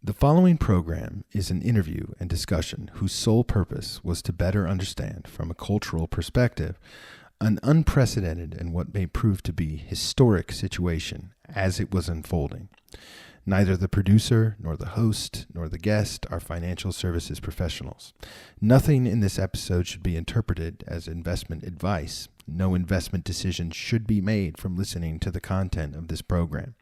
The following program is an interview and discussion whose sole purpose was to better understand, from a cultural perspective, an unprecedented and what may prove to be historic situation as it was unfolding. Neither the producer, nor the host, nor the guest are financial services professionals. Nothing in this episode should be interpreted as investment advice. No investment decision should be made from listening to the content of this program.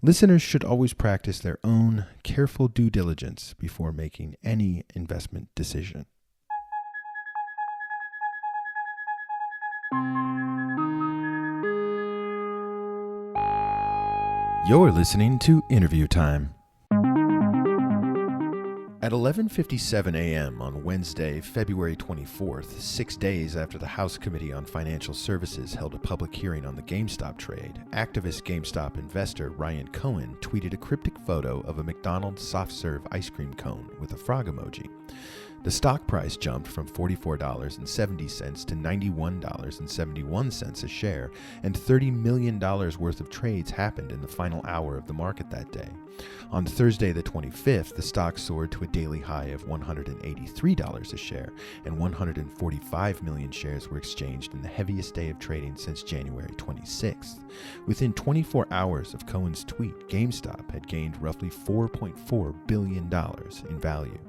Listeners should always practice their own careful due diligence before making any investment decision. You're listening to Interview Time. At 11:57 a.m. on Wednesday, February 24th, 6 days after the House Committee on Financial Services held a public hearing on the GameStop trade, activist GameStop investor Ryan Cohen tweeted a cryptic photo of a McDonald soft-serve ice cream cone with a frog emoji. The stock price jumped from $44.70 to $91.71 a share, and $30 million worth of trades happened in the final hour of the market that day. On Thursday the 25th, the stock soared to a daily high of $183 a share, and 145 million shares were exchanged in the heaviest day of trading since January 26th. Within 24 hours of Cohen's tweet, GameStop had gained roughly $4.4 billion in value.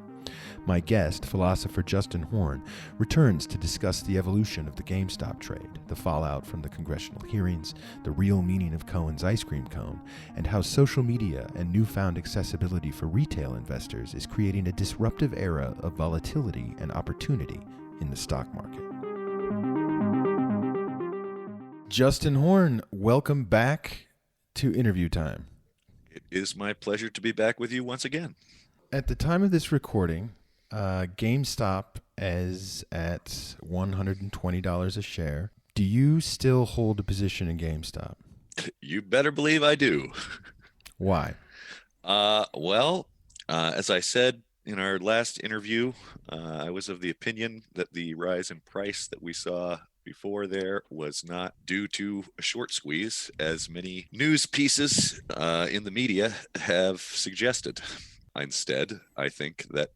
My guest, philosopher Justin Horn, returns to discuss the evolution of the GameStop trade, the fallout from the congressional hearings, the real meaning of Cohen's ice cream cone, and how social media and newfound accessibility for retail investors is creating a disruptive era of volatility and opportunity in the stock market. Justin Horn, welcome back to Interview Time. It is my pleasure to be back with you once again. At the time of this recording, GameStop is at $120 a share. Do you still hold a position in GameStop? You better believe I do. Why? As I said in our last interview, I was of the opinion that the rise in price that we saw before there was not due to a short squeeze, as many news pieces in the media have suggested. Instead, I think that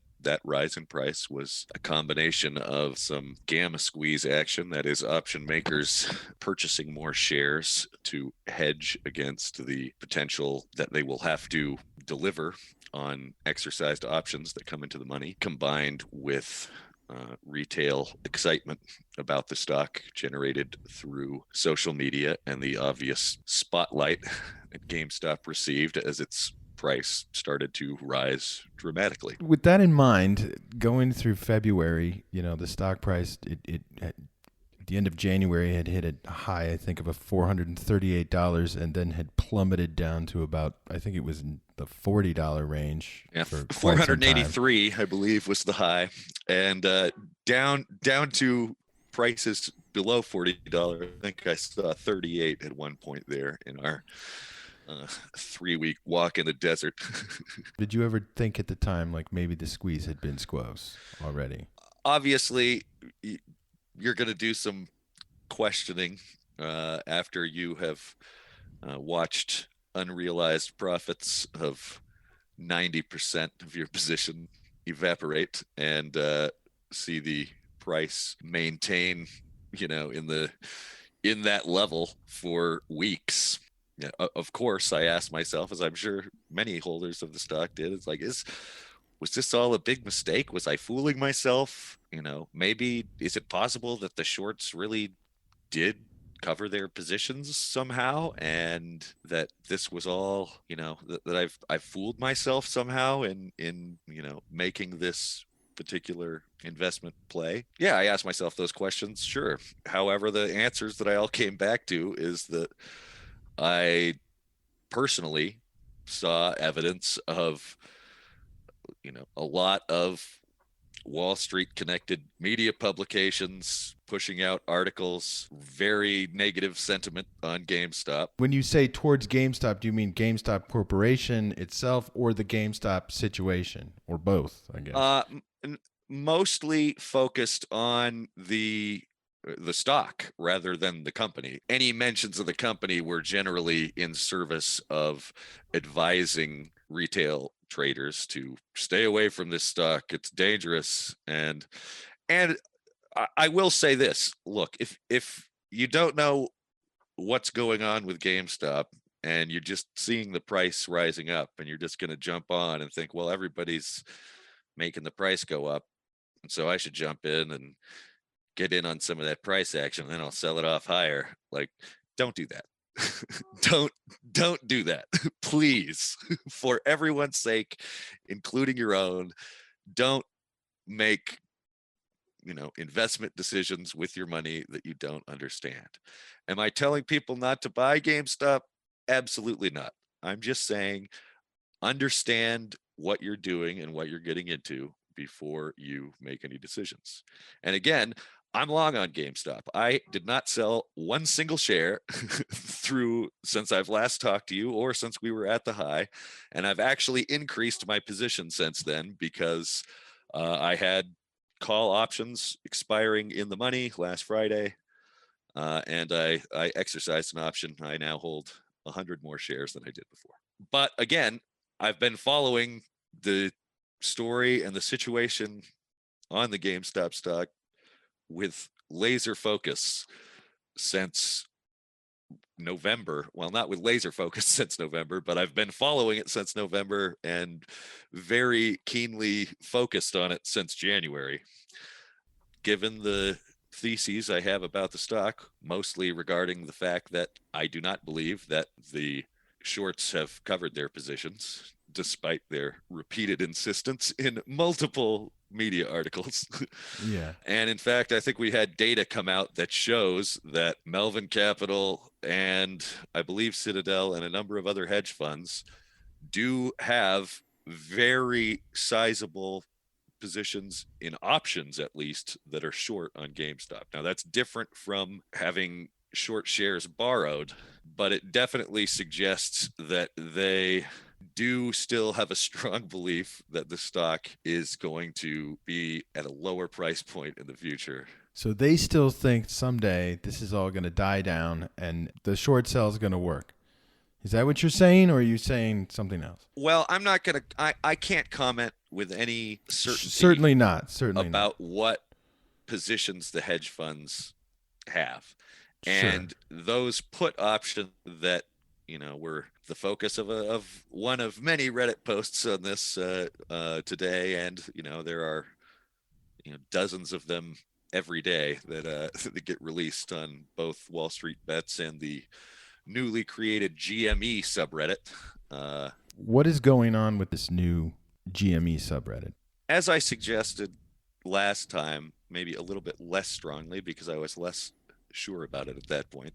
rise in price was a combination of some gamma squeeze action, that is, option makers purchasing more shares to hedge against the potential that they will have to deliver on exercised options that come into the money, combined with retail excitement about the stock generated through social media and the obvious spotlight that GameStop received as its price started to rise dramatically. With that in mind, going through February, the stock price, it at the end of January had hit a high, I think, of $438, and then had plummeted down to about, I think it was in the $40 range. Yeah, 483, I believe, was the high, and down to prices below $40. I think I saw 38 at one point there in our 3-week walk in the desert. Did you ever think at the time, like, maybe the squeeze had been squoze already? Obviously, you're going to do some questioning after you have watched unrealized profits of 90% of your position evaporate and see the price maintain, in that level for weeks. Yeah, of course, I asked myself, as I'm sure many holders of the stock did, it's like, was this all a big mistake? Was I fooling myself? Maybe, is it possible that the shorts really did cover their positions somehow, and that this was all, that I've fooled myself somehow in making this particular investment play? Yeah, I asked myself those questions, sure. However, the answers that I all came back to is that I personally saw evidence of, a lot of Wall Street connected media publications pushing out articles, very negative sentiment on GameStop. When you say towards GameStop, do you mean GameStop Corporation itself or the GameStop situation, or both, I guess? Mostly focused on the stock rather than the company. Any mentions of the company were generally in service of advising retail traders to stay away from this stock. It's dangerous. And I will say this, look, if you don't know what's going on with GameStop and you're just seeing the price rising up and you're just going to jump on and think, well, everybody's making the price go up, and so I should jump in and get in on some of that price action, and then I'll sell it off higher. Like, don't do that. don't do that. Please, for everyone's sake, including your own, don't make investment decisions with your money that you don't understand. Am I telling people not to buy GameStop? Absolutely not. I'm just saying understand what you're doing and what you're getting into before you make any decisions. And again, I'm long on GameStop. I did not sell one single share since I've last talked to you or since we were at the high. And I've actually increased my position since then because I had call options expiring in the money last Friday. And I exercised an option. I now hold 100 more shares than I did before. But again, I've been following the story and the situation on the GameStop stock with laser focus since November. Well, not with laser focus since November, but I've been following it since November and very keenly focused on it since January. Given the theses I have about the stock, mostly regarding the fact that I do not believe that the shorts have covered their positions, despite their repeated insistence in multiple media articles. Yeah. And in fact, I think we had data come out that shows that Melvin Capital and I believe Citadel and a number of other hedge funds do have very sizable positions in options, at least, that are short on GameStop. Now, that's different from having short shares borrowed, but it definitely suggests that they do still have a strong belief that the stock is going to be at a lower price point in the future. So they still think someday this is all going to die down and the short sell is going to work. Is that what you're saying, or are you saying something else? Well, I'm not going to, I can't comment with any certainty. Certainly not. About what positions the hedge funds have. And those put options that, were the focus of one of many Reddit posts on this today. And, there are, dozens of them every day that, that get released on both wallstreetbets and the newly created GME subreddit. What is going on with this new GME subreddit? As I suggested last time, maybe a little bit less strongly because I was less sure about it at that point,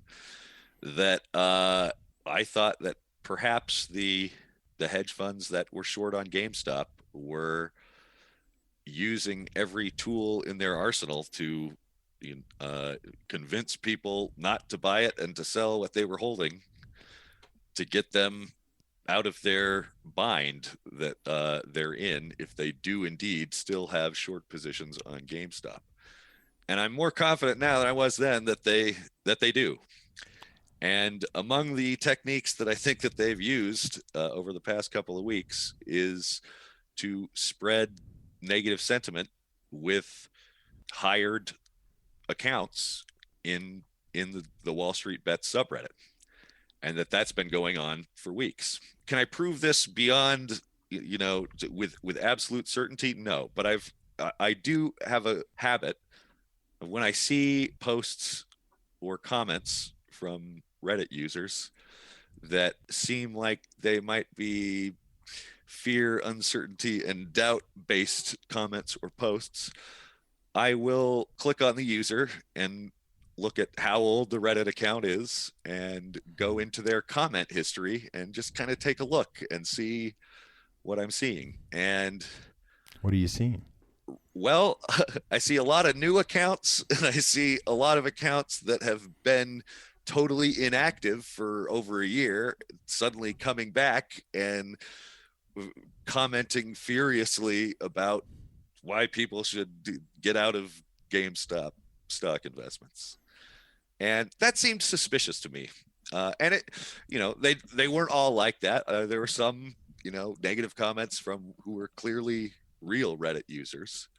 that I thought that perhaps the hedge funds that were short on GameStop were using every tool in their arsenal to convince people not to buy it and to sell what they were holding to get them out of their bind that they're in if they do indeed still have short positions on GameStop. And I'm more confident now than I was then that they do. And among the techniques that I think that they've used over the past couple of weeks is to spread negative sentiment with hired accounts in the Wall Street Bets subreddit, and that's been going on for weeks. Can I prove this beyond, with absolute certainty? No, but I do have a habit of when I see posts or comments from Reddit users that seem like they might be fear, uncertainty, and doubt-based comments or posts, I will click on the user and look at how old the Reddit account is and go into their comment history and just kind of take a look and see what I'm seeing. And what are you seeing? Well, I see a lot of new accounts, and I see a lot of accounts that have been totally inactive for over a year, suddenly coming back and commenting furiously about why people should get out of GameStop stock investments. And that seemed suspicious to me. And it, they weren't all like that. There were some negative comments from who were clearly real Reddit users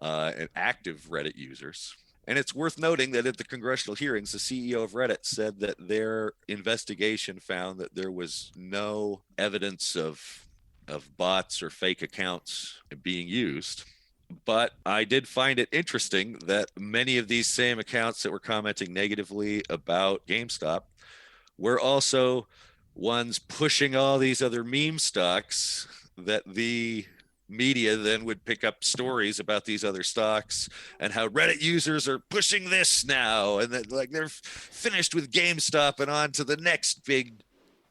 and active Reddit users. And it's worth noting that at the congressional hearings, the CEO of Reddit said that their investigation found that there was no evidence of bots or fake accounts being used. But I did find it interesting that many of these same accounts that were commenting negatively about GameStop were also ones pushing all these other meme stocks that the media then would pick up stories about these other stocks and how Reddit users are pushing this now, and that like they're finished with GameStop and on to the next big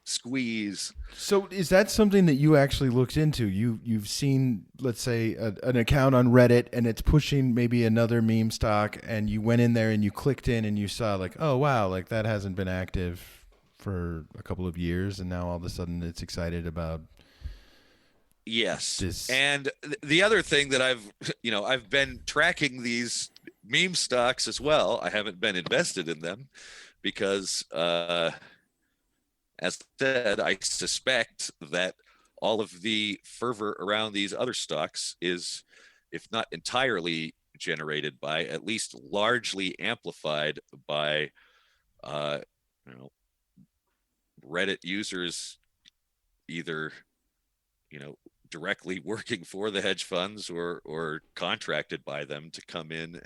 squeeze. So is that something that you actually looked into? You've seen, let's say, an account on Reddit, and it's pushing maybe another meme stock, and you went in there and you clicked in and you saw like, oh wow, like that hasn't been active for a couple of years, and now all of a sudden it's excited about. Yes. This. And the other thing that I've been tracking these meme stocks as well. I haven't been invested in them because as I said, I suspect that all of the fervor around these other stocks is, if not entirely generated by, at least largely amplified by Reddit users either directly working for the hedge funds or contracted by them to come in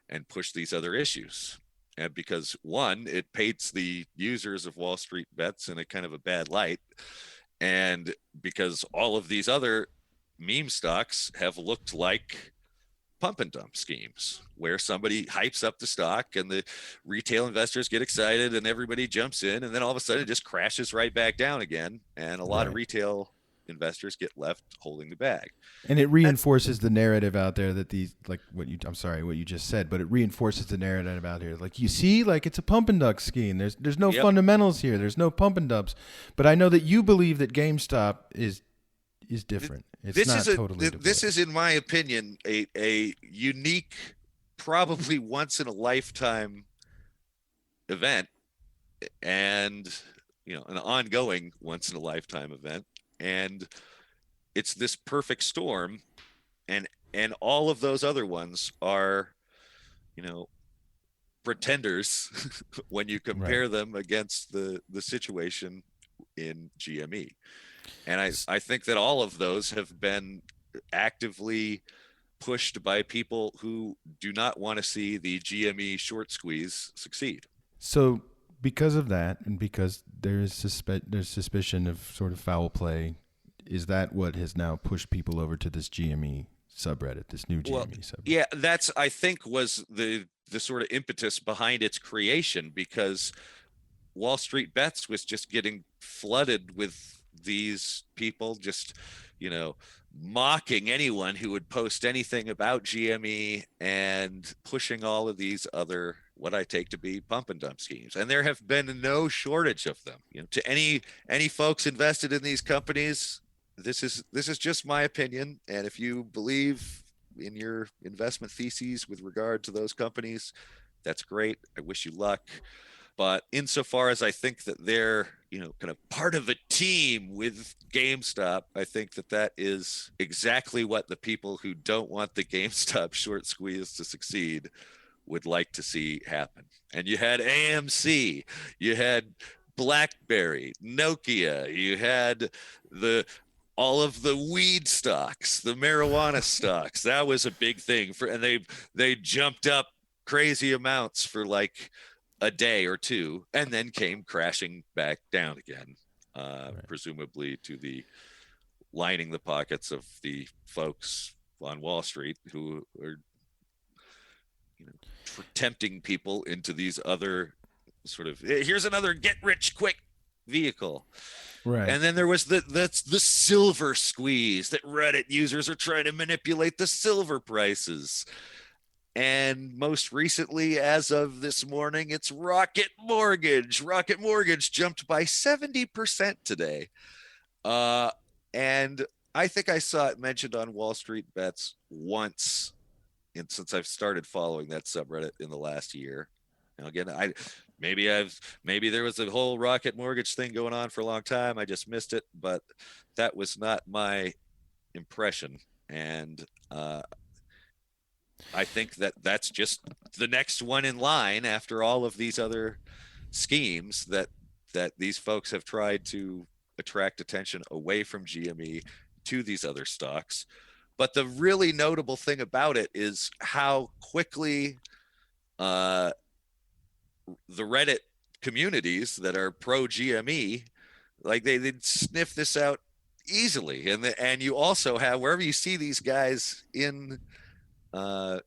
and push these other issues. And because one, it paints the users of wallstreetbets in a kind of a bad light, and because all of these other meme stocks have looked like pump and dump schemes where somebody hypes up the stock and the retail investors get excited and everybody jumps in, and then all of a sudden it just crashes right back down again, and a lot of retail investors get left holding the bag. And it reinforces the narrative out there that these, like what you just said, but it reinforces the narrative out here. Like, you see, like it's a pump and dump scheme. There's no fundamentals here. There's no pump and dumps. But I know that you believe that GameStop is different. It's not totally different. This is, in my opinion, a unique, probably once in a lifetime event, and an ongoing once in a lifetime event. And it's this perfect storm, and all of those other ones are, pretenders when you compare them against the situation in GME. And I think that all of those have been actively pushed by people who do not want to see the GME short squeeze succeed. So because of that, and because there's suspicion of sort of foul play, is that what has now pushed people over to this GME subreddit, this new GME subreddit? Yeah, that's, I think, was the sort of impetus behind its creation, because wallstreetbets was just getting flooded with these people just, mocking anyone who would post anything about GME and pushing all of these other, what I take to be pump and dump schemes. And there have been no shortage of them. To any folks invested in these companies, this is just my opinion. And if you believe in your investment theses with regard to those companies, that's great. I wish you luck. But insofar as I think that they're, kind of part of a team with GameStop, I think that is exactly what the people who don't want the GameStop short squeeze to succeed would like to see happen. And you had AMC, you had BlackBerry, Nokia, you had all of the weed stocks, the marijuana stocks. That was a big thing and they jumped up crazy amounts for like a day or two, and then came crashing back down again, presumably to the lining the pockets of the folks on Wall Street who are, tempting people into these other sort of, here's another get rich quick vehicle. Right. And then there was that's the silver squeeze, that Reddit users are trying to manipulate the silver prices. And most recently, as of this morning, it's Rocket Mortgage. Rocket Mortgage jumped by 70% today. And I think I saw it mentioned on wallstreetbets once since I've started following that subreddit in the last year. Again, maybe there was a whole Rocket Mortgage thing going on for a long time. I just missed it, but that was not my impression. And I think that's just the next one in line after all of these other schemes that these folks have tried to attract attention away from GME to these other stocks. But the really notable thing about it is how quickly the Reddit communities that are pro GME, like they'd sniff this out easily. And you also have, wherever you see these guys in the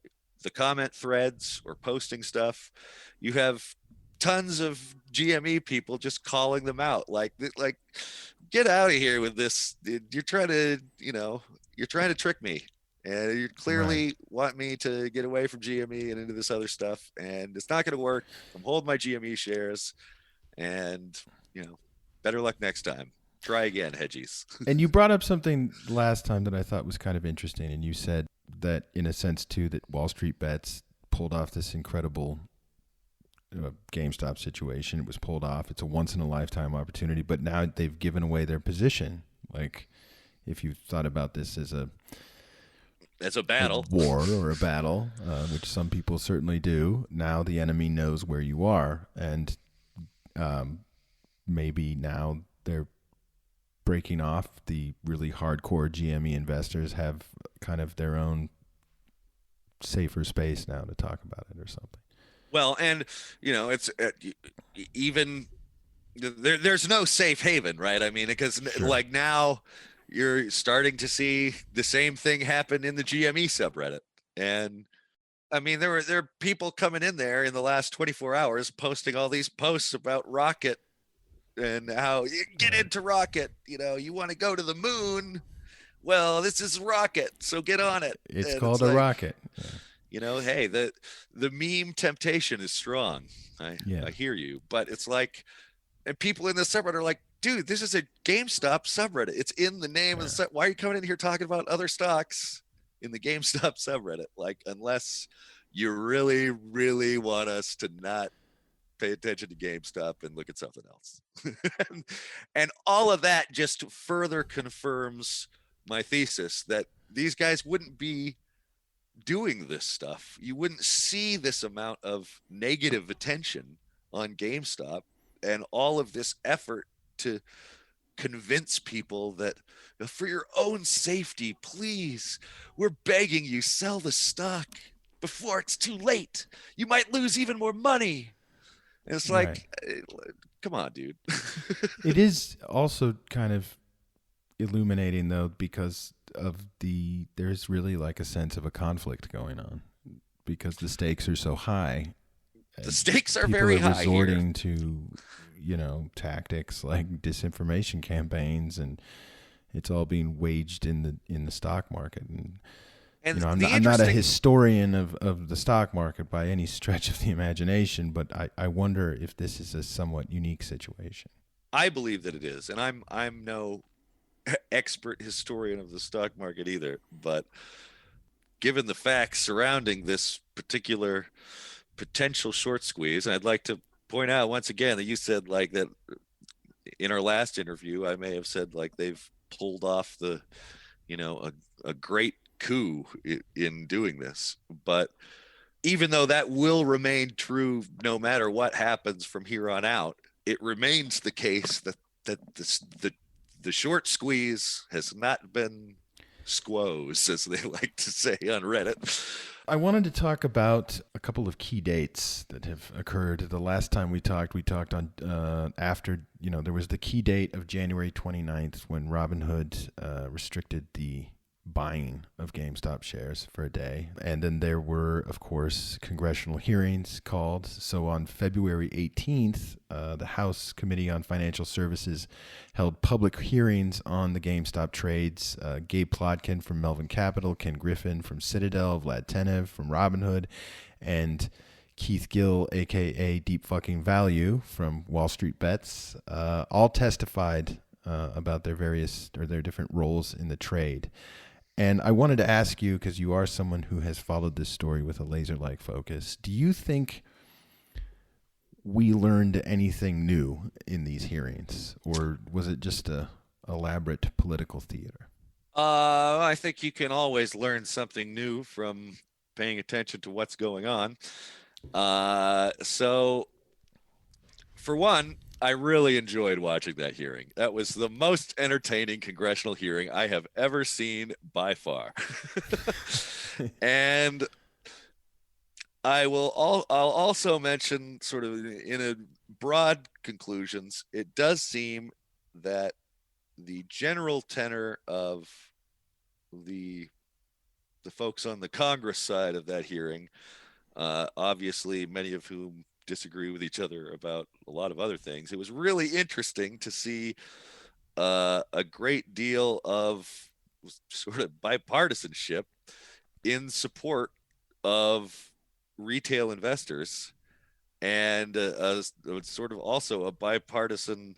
comment threads or posting stuff, you have tons of GME people just calling them out, like get out of here with this. You're trying to trick me, and you clearly want me to get away from GME and into this other stuff, and it's not going to work. I'm holding my GME shares, and better luck next time. Try again, hedgies. And you brought up something last time that I thought was kind of interesting, and you said that in a sense too that wallstreetbets pulled off this incredible GameStop situation. It was pulled off. It's a once in a lifetime opportunity, but now they've given away their position. Like, if you thought about this as a battle, a war or a battle, which some people certainly do, now the enemy knows where you are, and maybe now they're breaking off. The really hardcore GME investors have kind of their own safer space now to talk about it or something. Well, and it's even there's no safe haven, right? I mean, because like now you're starting to see the same thing happen in the GME subreddit, and I mean there are people coming in there in the last 24 hours posting all these posts about Rocket and how you get into Rocket. You want to go to the moon. Well, this is Rocket, so get on it. It's called a rocket. Hey, the meme temptation is strong. I hear you, but it's like, and people in the subreddit are like, dude, this is a GameStop subreddit. It's in the name of the why are you coming in here talking about other stocks in the GameStop subreddit? Like, unless you really, really want us to not pay attention to GameStop and look at something else. and all of that just further confirms my thesis that these guys wouldn't be doing this stuff. You wouldn't see this amount of negative attention on GameStop and all of this effort to convince people that for your own safety, please, we're begging you, sell the stock before it's too late. You might lose even more money. And it's like, come on, dude. It is also kind of illuminating though, because of there's really like a sense of a conflict going on because the stakes are so high. The stakes are very high. People are resorting to, tactics like disinformation campaigns, and it's all being waged in the stock market. And I'm not a historian of the stock market by any stretch of the imagination, but I wonder if this is a somewhat unique situation. I believe that it is, and I'm no expert historian of the stock market either, but given the facts surrounding this particular potential short squeeze, and I'd like to point out once again that you said like that in our last interview, I may have said like they've pulled off the, a great coup in doing this, but even though that will remain true no matter what happens from here on out, it remains the case that the short squeeze has not been squoze, as they like to say on Reddit. I wanted to talk about a couple of key dates that have occurred. The last time we talked on after, there was the key date of January 29th when Robinhood restricted the buying of GameStop shares for a day. And then there were, of course, congressional hearings called. So on February 18th, the House Committee on Financial Services held public hearings on the GameStop trades. Gabe Plotkin from Melvin Capital, Ken Griffin from Citadel, Vlad Tenev from Robinhood, and Keith Gill, a.k.a. Deep Fucking Value from wallstreetbets, all testified about their different roles in the trade. And I wanted to ask you, because you are someone who has followed this story with a laser-like focus, do you think we learned anything new in these hearings, or was it just a elaborate political theater? I think you can always learn something new from paying attention to what's going on. So for one, I really enjoyed watching that hearing. That was the most entertaining congressional hearing I have ever seen by far. And I'll also mention, sort of in a broad conclusions, it does seem that the general tenor of the folks on the Congress side of that hearing, obviously many of whom disagree with each other about a lot of other things. It was really interesting to see a great deal of sort of bipartisanship in support of retail investors, and sort of also a bipartisan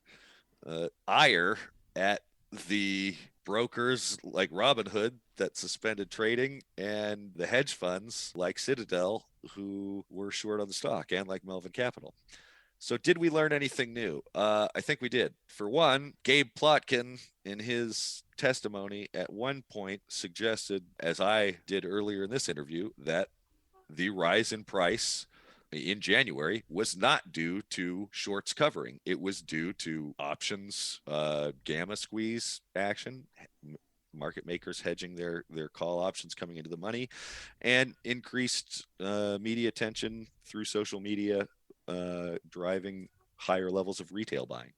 ire at the brokers like Robinhood that suspended trading, and the hedge funds like Citadel who were short on the stock, and like Melvin Capital. So did we learn anything new? I think we did. For one, Gabe Plotkin, in his testimony at one point, suggested, as I did earlier in this interview, that the rise in price in January was not due to shorts covering. It was due to options, gamma squeeze action, market makers hedging their call options coming into the money, and increased media attention through social media, driving higher levels of retail buying.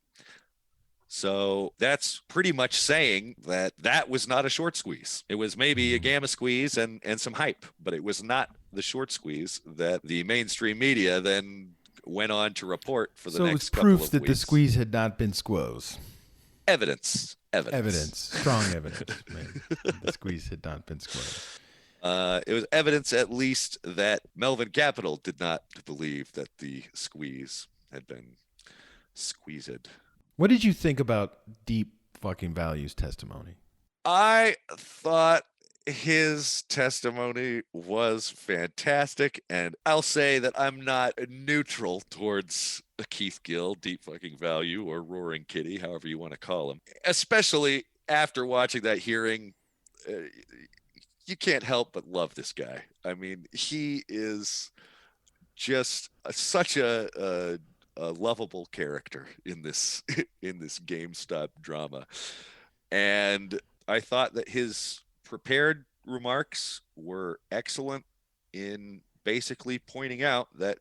So that's pretty much saying that that was not a short squeeze. It was maybe a gamma squeeze and some hype, but it was not the short squeeze that the mainstream media then went on to report for the next couple of weeks. So it was proof that the squeeze had not been squoze. Evidence. Strong evidence. The squeeze had not been squoze. It was evidence, at least, that Melvin Capital did not believe that the squeeze had been squeezed. What did you think about Deep fucking Value's testimony? I thought his testimony was fantastic, and I'll say that I'm not neutral towards Keith Gill, Deep fucking Value, or Roaring Kitty, however you want to call him. Especially after watching that hearing, you can't help but love this guy. I mean, he is just such a lovable character in this GameStop drama. And I thought that his prepared remarks were excellent in basically pointing out that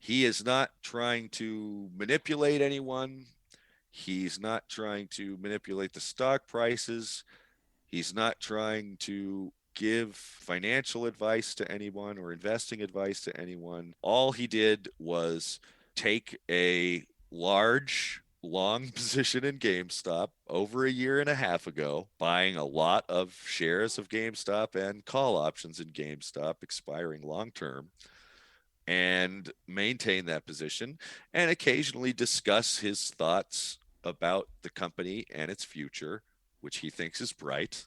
he is not trying to manipulate anyone. He's not trying to manipulate the stock prices. He's not trying to give financial advice to anyone or investing advice to anyone. All he did was take a long position in GameStop over a year and a half ago, buying a lot of shares of GameStop and call options in GameStop expiring long term, and maintain that position, and occasionally discuss his thoughts about the company and its future, which he thinks is bright,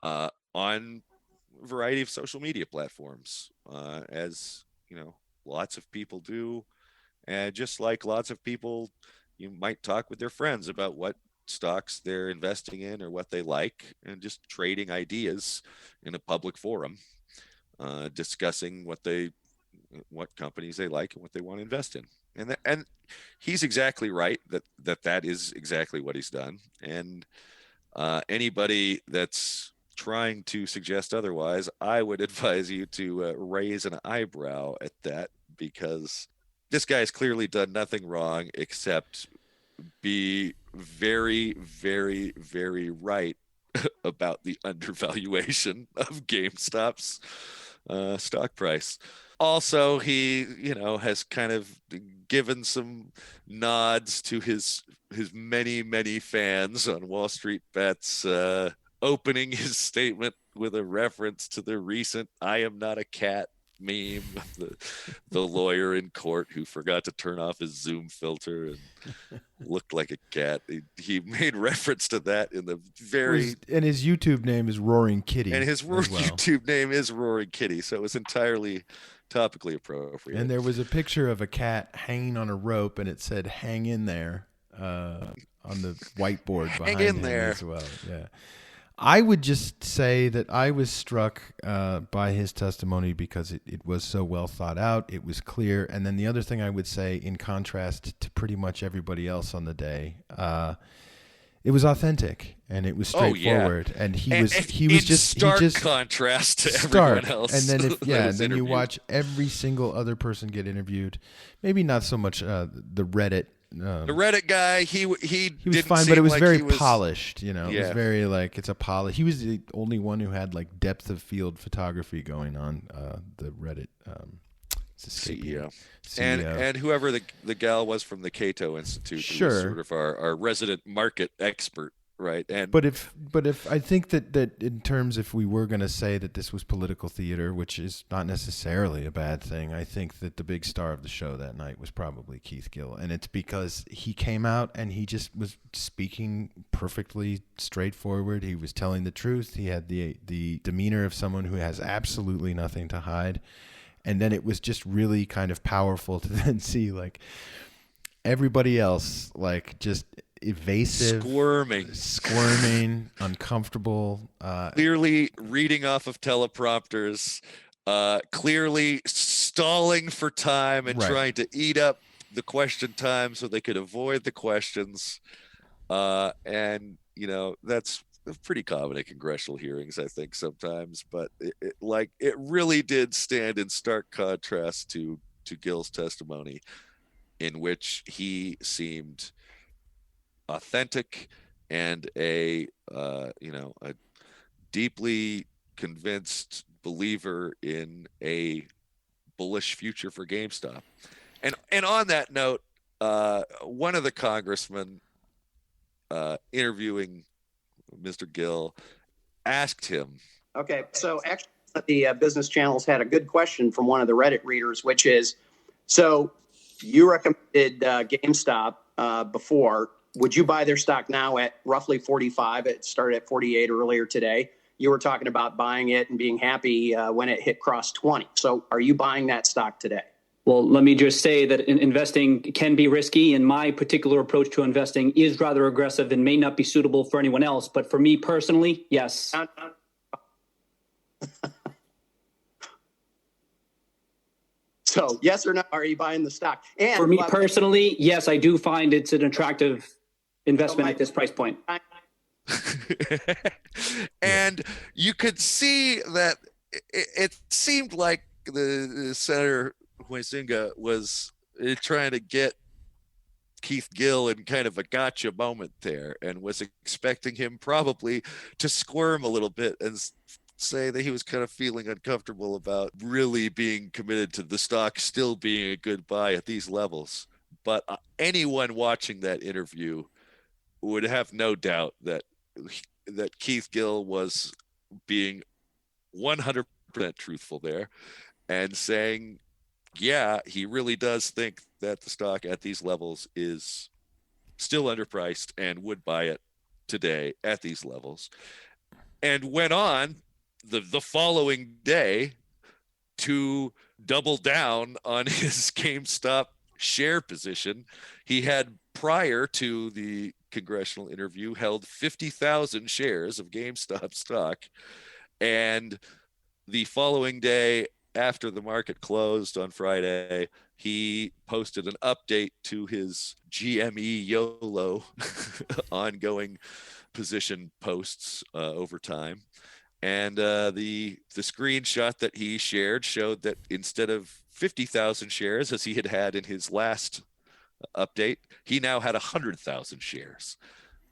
on a variety of social media platforms, as you know, lots of people do. And just like lots of people, you might talk with their friends about what stocks they're investing in or what they like, and just trading ideas in a public forum, discussing what companies they like and what they want to invest in. And he's exactly right that is exactly what he's done. And anybody that's trying to suggest otherwise, I would advise you to raise an eyebrow at that, because this guy's clearly done nothing wrong except be very, very, very right about the undervaluation of GameStop's stock price. Also, he, has kind of given some nods to his many, many fans on Wall Street Bets, opening his statement with a reference to the recent "I am not a cat" meme, the lawyer in court who forgot to turn off his Zoom filter and looked like a cat. He made reference to that in the very And his YouTube name is Roaring Kitty. and his as well. YouTube name is Roaring Kitty, so it was entirely topically appropriate. And there was a picture of a cat hanging on a rope, and it said "Hang in there" on the whiteboard behind him as well. Yeah. I would just say that I was struck by his testimony because it was so well thought out. It was clear. And then the other thing I would say, in contrast to pretty much everybody else on the day, it was authentic and it was straightforward. And he was just stark contrast to everyone else. And then then you watch every single other person get interviewed. Maybe not so much the Reddit. The Reddit guy, he was fine, but it was very polished. It was very it's a polish. He was the only one who had like depth of field photography going on. The Reddit CEO. And whoever the gal was from the Cato Institute, who was sort of our resident market expert. Right. But if I think that in terms, if we were going to say that this was political theater, which is not necessarily a bad thing, I think that the big star of the show that night was probably Keith Gill. And it's because he came out and he just was speaking perfectly straightforward. He was telling the truth. He had the demeanor of someone who has absolutely nothing to hide. And then it was just really kind of powerful to then see like everybody else like just evasive, squirming, uncomfortable, clearly reading off of teleprompters, clearly stalling for time and trying to eat up the question time so they could avoid the questions. And that's pretty common at congressional hearings, I think, sometimes, but it really did stand in stark contrast to Gill's testimony, in which he seemed authentic and a deeply convinced believer in a bullish future for GameStop. And on that note, one of the congressmen interviewing Mr. Gill asked him. Okay, so actually the business channels had a good question from one of the Reddit readers, which is, so you recommended GameStop before. Would you buy their stock now at roughly 45? It started at 48 earlier today. You were talking about buying it and being happy when it hit cross 20. So are you buying that stock today? Well, let me just say that investing can be risky, and my particular approach to investing is rather aggressive and may not be suitable for anyone else. But for me personally, yes. So yes or no, are you buying the stock? And for me personally, yes, I do find it's an attractive investment at this price point. And you could see that it seemed like the Senator Huizinga was trying to get Keith Gill in kind of a gotcha moment there, and was expecting him probably to squirm a little bit and say that he was kind of feeling uncomfortable about really being committed to the stock still being a good buy at these levels. But anyone watching that interview would have no doubt that Keith Gill was being 100% truthful there and saying, yeah, he really does think that the stock at these levels is still underpriced and would buy it today at these levels. And went on the following day to double down on his GameStop share position. He had, prior to the congressional interview, held 50,000 shares of GameStop stock. And the following day, after the market closed on Friday, he posted an update to his GME YOLO ongoing position posts over time. And the screenshot that he shared showed that instead of 50,000 shares, as he had in his last update, he now had 100,000 shares.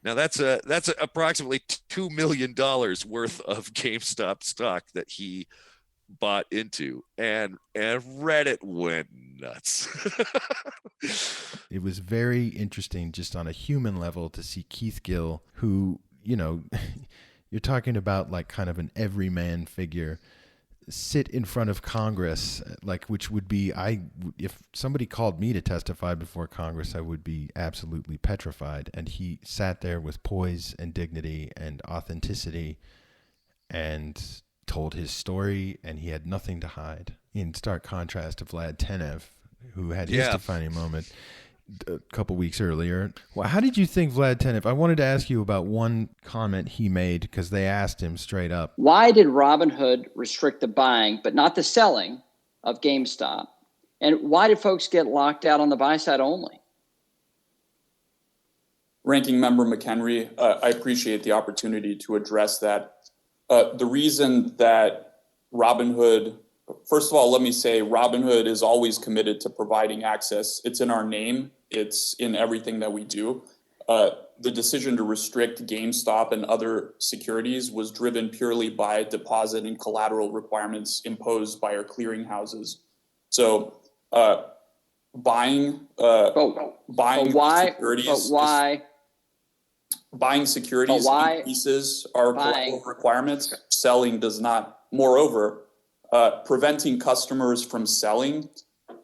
Now that's approximately $2 million worth of GameStop stock that he bought into, and Reddit went nuts. It was very interesting just on a human level to see Keith Gill, who, you're talking about like kind of an everyman figure, sit in front of Congress, like, which would be, if somebody called me to testify before Congress, I would be absolutely petrified. And he sat there with poise and dignity and authenticity and told his story, and he had nothing to hide, in stark contrast to Vlad Tenev, who had his defining moment a couple weeks earlier. Well, how did you think Vlad Tenev? I wanted to ask you about one comment he made, because they asked him straight up, why did Robinhood restrict the buying but not the selling of GameStop? And why did folks get locked out on the buy side only? Ranking Member McHenry, I appreciate the opportunity to address that. The reason that Robinhood, first of all, let me say Robinhood is always committed to providing access. It's in our name. It's in everything that we do. The decision to restrict GameStop and other securities was driven purely by deposit and collateral requirements imposed by our clearinghouses. So buying securities increases our collateral requirements. Selling does not. Moreover, preventing customers from selling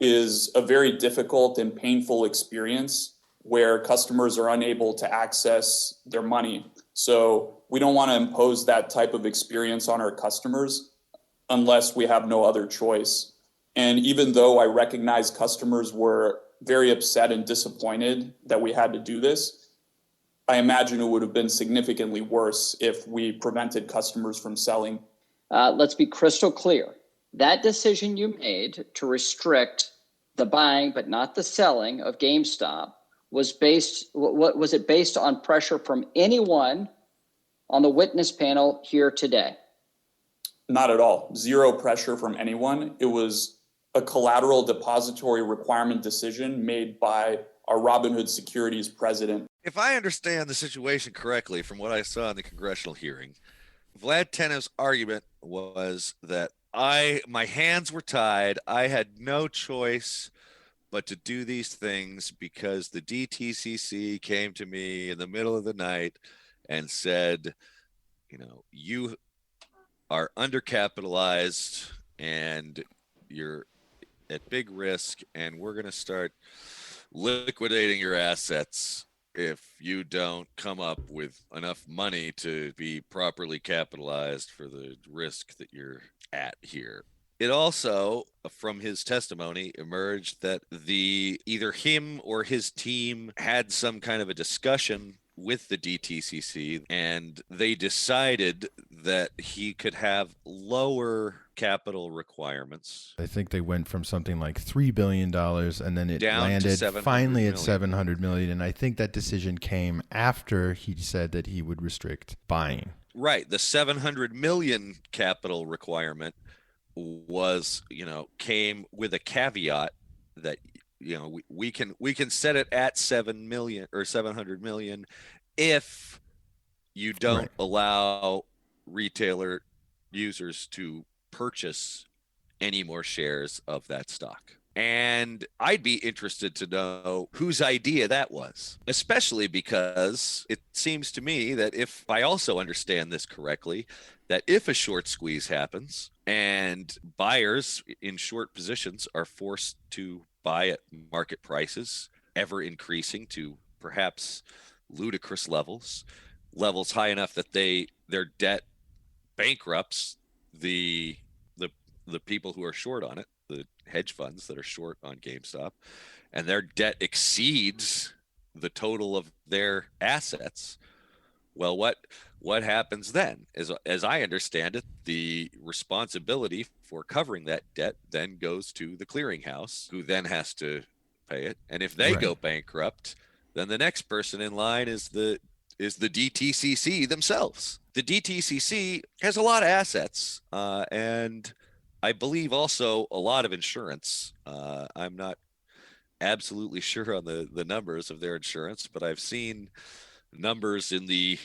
is a very difficult and painful experience where customers are unable to access their money. So we don't want to impose that type of experience on our customers unless we have no other choice. And even though I recognize customers were very upset and disappointed that we had to do this, I imagine it would have been significantly worse if we prevented customers from selling. Let's be crystal clear. That decision you made to restrict the buying but not the selling of GameStop was based on pressure from anyone on the witness panel here today? Not at all. Zero pressure from anyone. It was a collateral depository requirement decision made by our Robinhood Securities president. If I understand the situation correctly from what I saw in the congressional hearing, Vlad Tenev's argument was that my hands were tied. I had no choice but to do these things because the DTCC came to me in the middle of the night and said, you are undercapitalized and you're at big risk, and we're going to start liquidating your assets if you don't come up with enough money to be properly capitalized for the risk that you're at here. It also, from his testimony, emerged that either him or his team had some kind of a discussion with the DTCC, and they decided that he could have lower capital requirements. I think they went from something like $3 billion, and then it down landed finally at $700 million. And I think that decision came after he said that he would restrict buying. Right. The $700 million capital requirement was, came with a caveat that, we can set it at 7 million or 700 million if you don't allow retailer users to purchase any more shares of that stock. And I'd be interested to know whose idea that was, especially because it seems to me that if I also understand this correctly, that if a short squeeze happens and buyers in short positions are forced to buy at market prices, ever increasing to perhaps ludicrous levels high enough that their debt bankrupts the people who are short on it, the hedge funds that are short on GameStop, and their debt exceeds the total of their assets. Well, what happens then? As I understand it, the responsibility for covering that debt then goes to the clearinghouse, who then has to pay it. And if they go bankrupt, then the next person in line is the DTCC themselves. The DTCC has a lot of assets, and I believe also a lot of insurance. I'm not absolutely sure on the numbers of their insurance, but I've seen numbers in the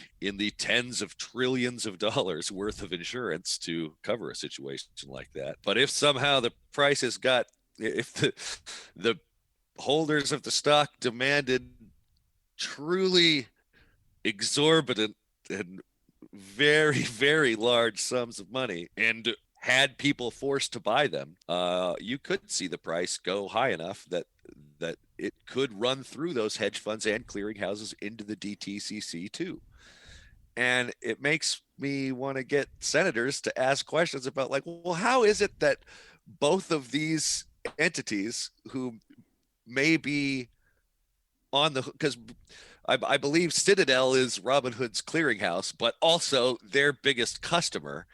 tens of trillions of dollars worth of insurance to cover a situation like that. But if somehow the prices if the holders of the stock demanded truly exorbitant and very, very large sums of money and had people forced to buy them, you could see the price go high enough that it could run through those hedge funds and clearinghouses into the DTCC too. And it makes me want to get senators to ask questions about, like, well, how is it that both of these entities who may be on the, because I believe Citadel is Robinhood's clearinghouse, but also their biggest customer,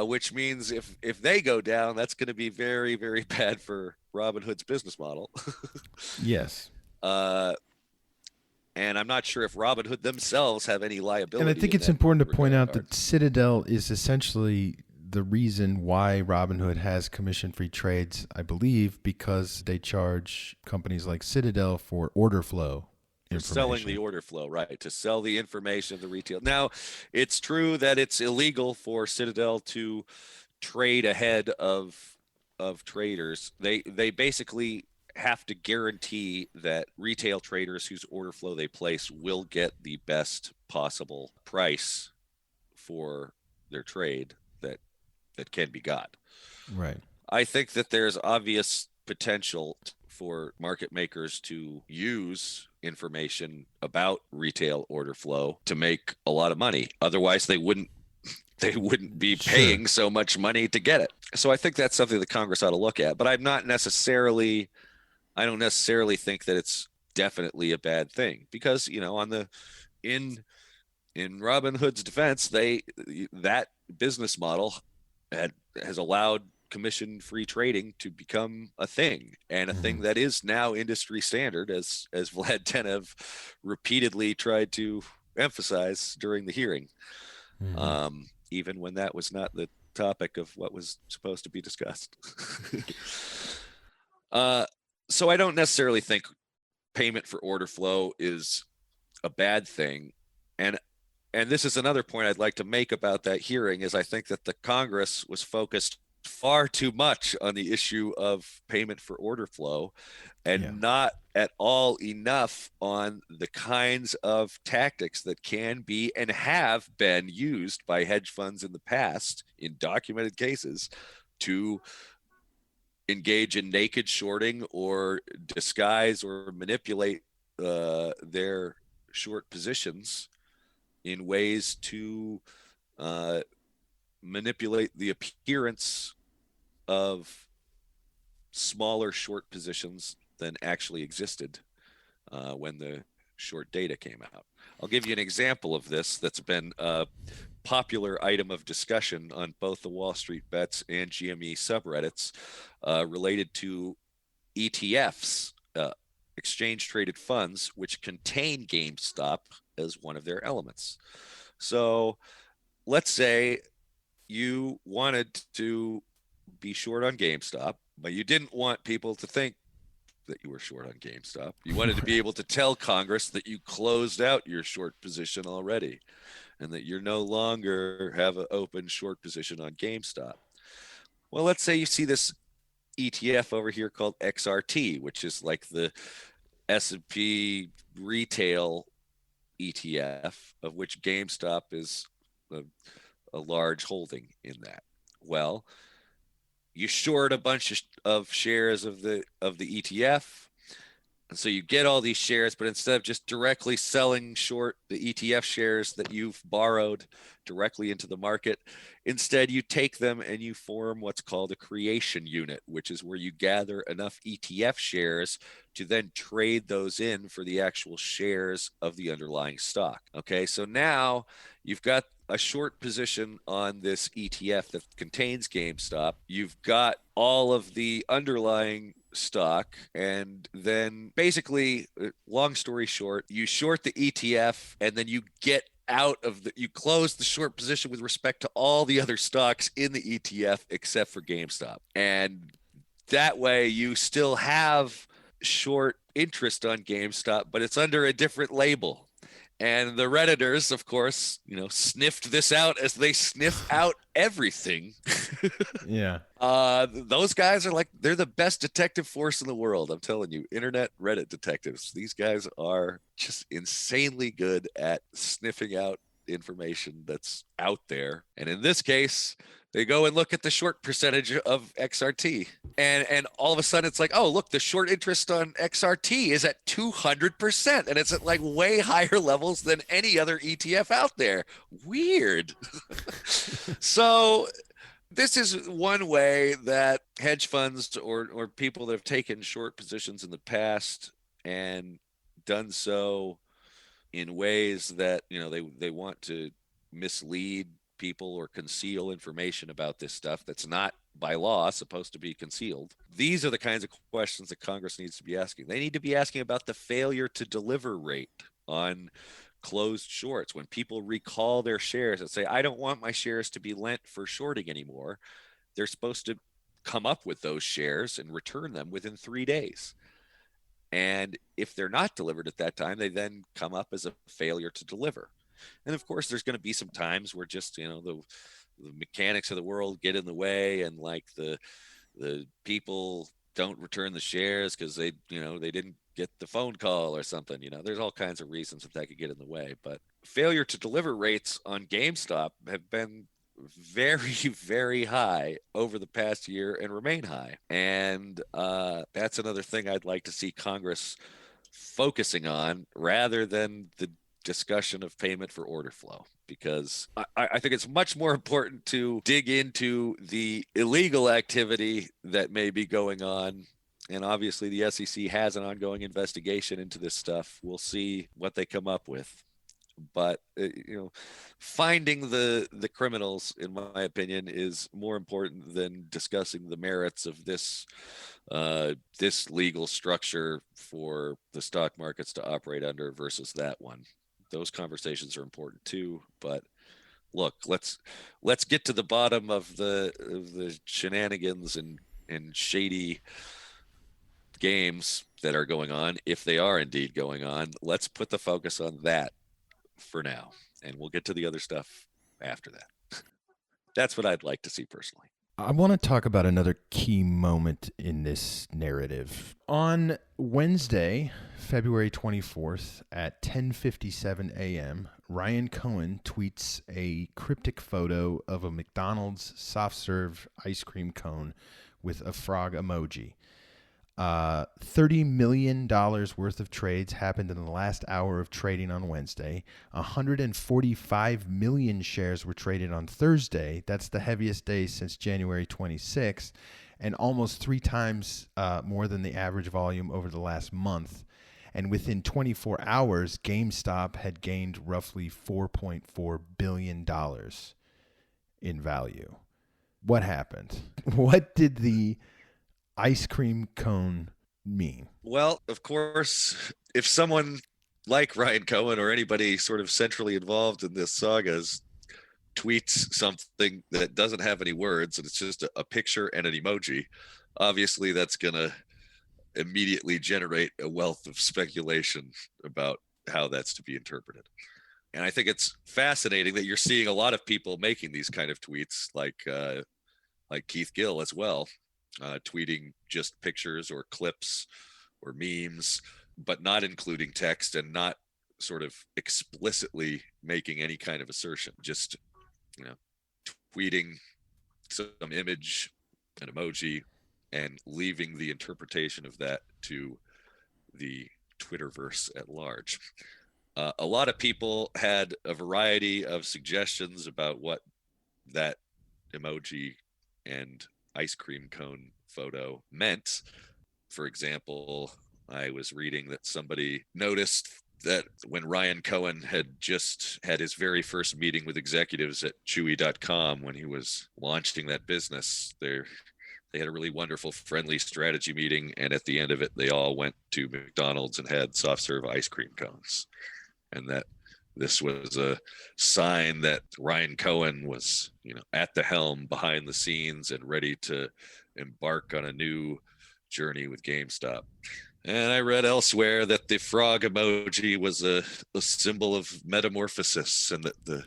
which means if they go down, that's going to be very, very bad for Robinhood's business model. Yes. And I'm not sure if Robinhood themselves have any liability. And I think it's important to point out that Citadel is essentially the reason why Robinhood has commission-free trades, I believe, because they charge companies like Citadel for order flow. For selling the order flow, right? To sell the information of the retail. Now, it's true that it's illegal for Citadel to trade ahead of traders. They basically have to guarantee that retail traders whose order flow they place will get the best possible price for their trade that can be got. Right. I think that there's obvious potential for market makers to use information about retail order flow to make a lot of money. Otherwise, they wouldn't be paying so much money to get it. So I think that's something that Congress ought to look at. But I don't necessarily think that it's definitely a bad thing, because, you know, in Robinhood's defense, that business model has allowed commission-free trading to become a thing, and a thing that is now industry standard, as Vlad Tenev repeatedly tried to emphasize during the hearing, even when that was not the topic of what was supposed to be discussed. So I don't necessarily think payment for order flow is a bad thing, and this is another point I'd like to make about that hearing, is I think that the Congress was focused far too much on the issue of payment for order flow, and not at all enough on the kinds of tactics that can be and have been used by hedge funds in the past in documented cases to engage in naked shorting or disguise or manipulate their short positions in ways to manipulate the appearance of smaller short positions than actually existed when the short data came out. I'll give you an example of this that's been a popular item of discussion on both the wallstreetbets and GME subreddits related to ETFs, exchange traded funds, which contain GameStop as one of their elements. So let's say you wanted to be short on GameStop, but you didn't want people to think that you were short on GameStop. You wanted to be able to tell Congress that you closed out your short position already, and that you're no longer have an open short position on GameStop. Well, let's say you see this ETF over here called XRT, which is like the S&P retail ETF, of which GameStop is a large holding in that. Well, you short a bunch of shares of the ETF, and so you get all these shares, but instead of just directly selling short the ETF shares that you've borrowed directly into the market, instead you take them and you form what's called a creation unit, which is where you gather enough ETF shares to then trade those in for the actual shares of the underlying stock. Okay, so now you've got a short position on this ETF that contains GameStop. You've got all of the underlying stock, and then basically, long story short, you short the ETF, and then you get out of you close the short position with respect to all the other stocks in the ETF except for GameStop. And that way you still have short interest on GameStop, but it's under a different label. And the Redditors, of course, sniffed this out as they sniff out everything. Yeah. Those guys are they're the best detective force in the world. I'm telling you, internet Reddit detectives. These guys are just insanely good at sniffing out information that's out there. And in this case, They go and look at the short percentage of XRT. And all of a sudden it's like, oh, look, the short interest on XRT is at 200%. And it's at like way higher levels than any other ETF out there. Weird. So this is one way that hedge funds or people that have taken short positions in the past and done so in ways that, you know, they want to mislead people or conceal information about this stuff that's not by law supposed to be concealed. These are the kinds of questions that Congress needs to be asking. They need to be asking about the failure to deliver rate on closed shorts. When people recall their shares and say, I don't want my shares to be lent for shorting anymore, they're supposed to come up with those shares and return them within 3 days. And if they're not delivered at that time, they then come up as a failure to deliver. And of course, there's going to be some times where just, you know, the mechanics of the world get in the way, and like the people don't return the shares because they didn't get the phone call or something. You know, there's all kinds of reasons that could get in the way. But failure to deliver rates on GameStop have been very, very high over the past year and remain high. And that's another thing I'd like to see Congress focusing on rather than the discussion of payment for order flow, because I think it's much more important to dig into the illegal activity that may be going on. And obviously the SEC has an ongoing investigation into this stuff. We'll see what they come up with. But finding the criminals, in my opinion, is more important than discussing the merits of this legal structure for the stock markets to operate under versus that one. Those conversations are important too. But look, let's get to the bottom of the shenanigans and shady games that are going on, if they are indeed going on. Let's put the focus on that for now, and we'll get to the other stuff after that. That's what I'd like to see personally. I want to talk about another key moment in this narrative. On Wednesday, February 24th at 10:57 a.m., Ryan Cohen tweets a cryptic photo of a McDonald's soft-serve ice cream cone with a frog emoji. $30 million worth of trades happened in the last hour of trading on Wednesday. 145 million shares were traded on Thursday. That's the heaviest day since January 26th, and almost 3 times more than the average volume over the last month. And within 24 hours, GameStop had gained roughly $4.4 billion in value. What happened? What did the ice cream cone mean? Well, of course, if someone like Ryan Cohen or anybody sort of centrally involved in this saga tweets something that doesn't have any words and it's just a picture and an emoji, obviously that's going to immediately generate a wealth of speculation about how that's to be interpreted. And I think it's fascinating that you're seeing a lot of people making these kind of tweets, like Keith Gill as well, tweeting just pictures or clips or memes, but not including text and not sort of explicitly making any kind of assertion, just tweeting some image, an emoji, and leaving the interpretation of that to the Twitterverse at large. A lot of people had a variety of suggestions about what that emoji and ice cream cone photo meant. For example, I was reading that somebody noticed that when Ryan Cohen had just had his very first meeting with executives at Chewy.com when he was launching that business, they had a really wonderful, friendly strategy meeting, and at the end of it, they all went to McDonald's and had soft serve ice cream cones. And that this was a sign that Ryan Cohen was, at the helm, behind the scenes, and ready to embark on a new journey with GameStop. And I read elsewhere that the frog emoji was a symbol of metamorphosis, and that the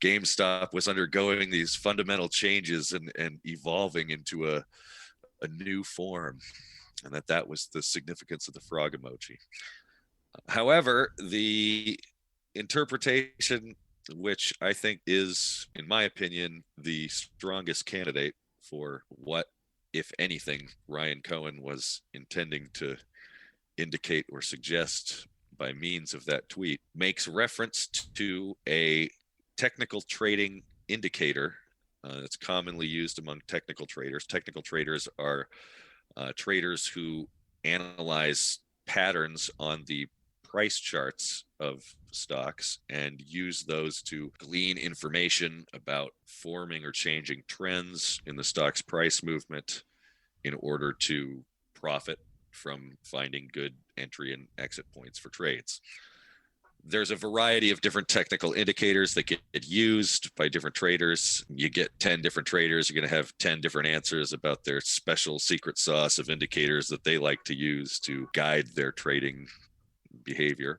GameStop was undergoing these fundamental changes and evolving into a new form, and that was the significance of the frog emoji. However, the interpretation which I think is, in my opinion, the strongest candidate for what, if anything, Ryan Cohen was intending to indicate or suggest by means of that tweet, makes reference to a technical trading indicator that's commonly used among technical traders. Technical traders are traders who analyze patterns on the price charts of stocks and use those to glean information about forming or changing trends in the stock's price movement in order to profit from finding good entry and exit points for trades. There's a variety of different technical indicators that get used by different traders. You get 10 different traders, you're going to have 10 different answers about their special secret sauce of indicators that they like to use to guide their trading behavior.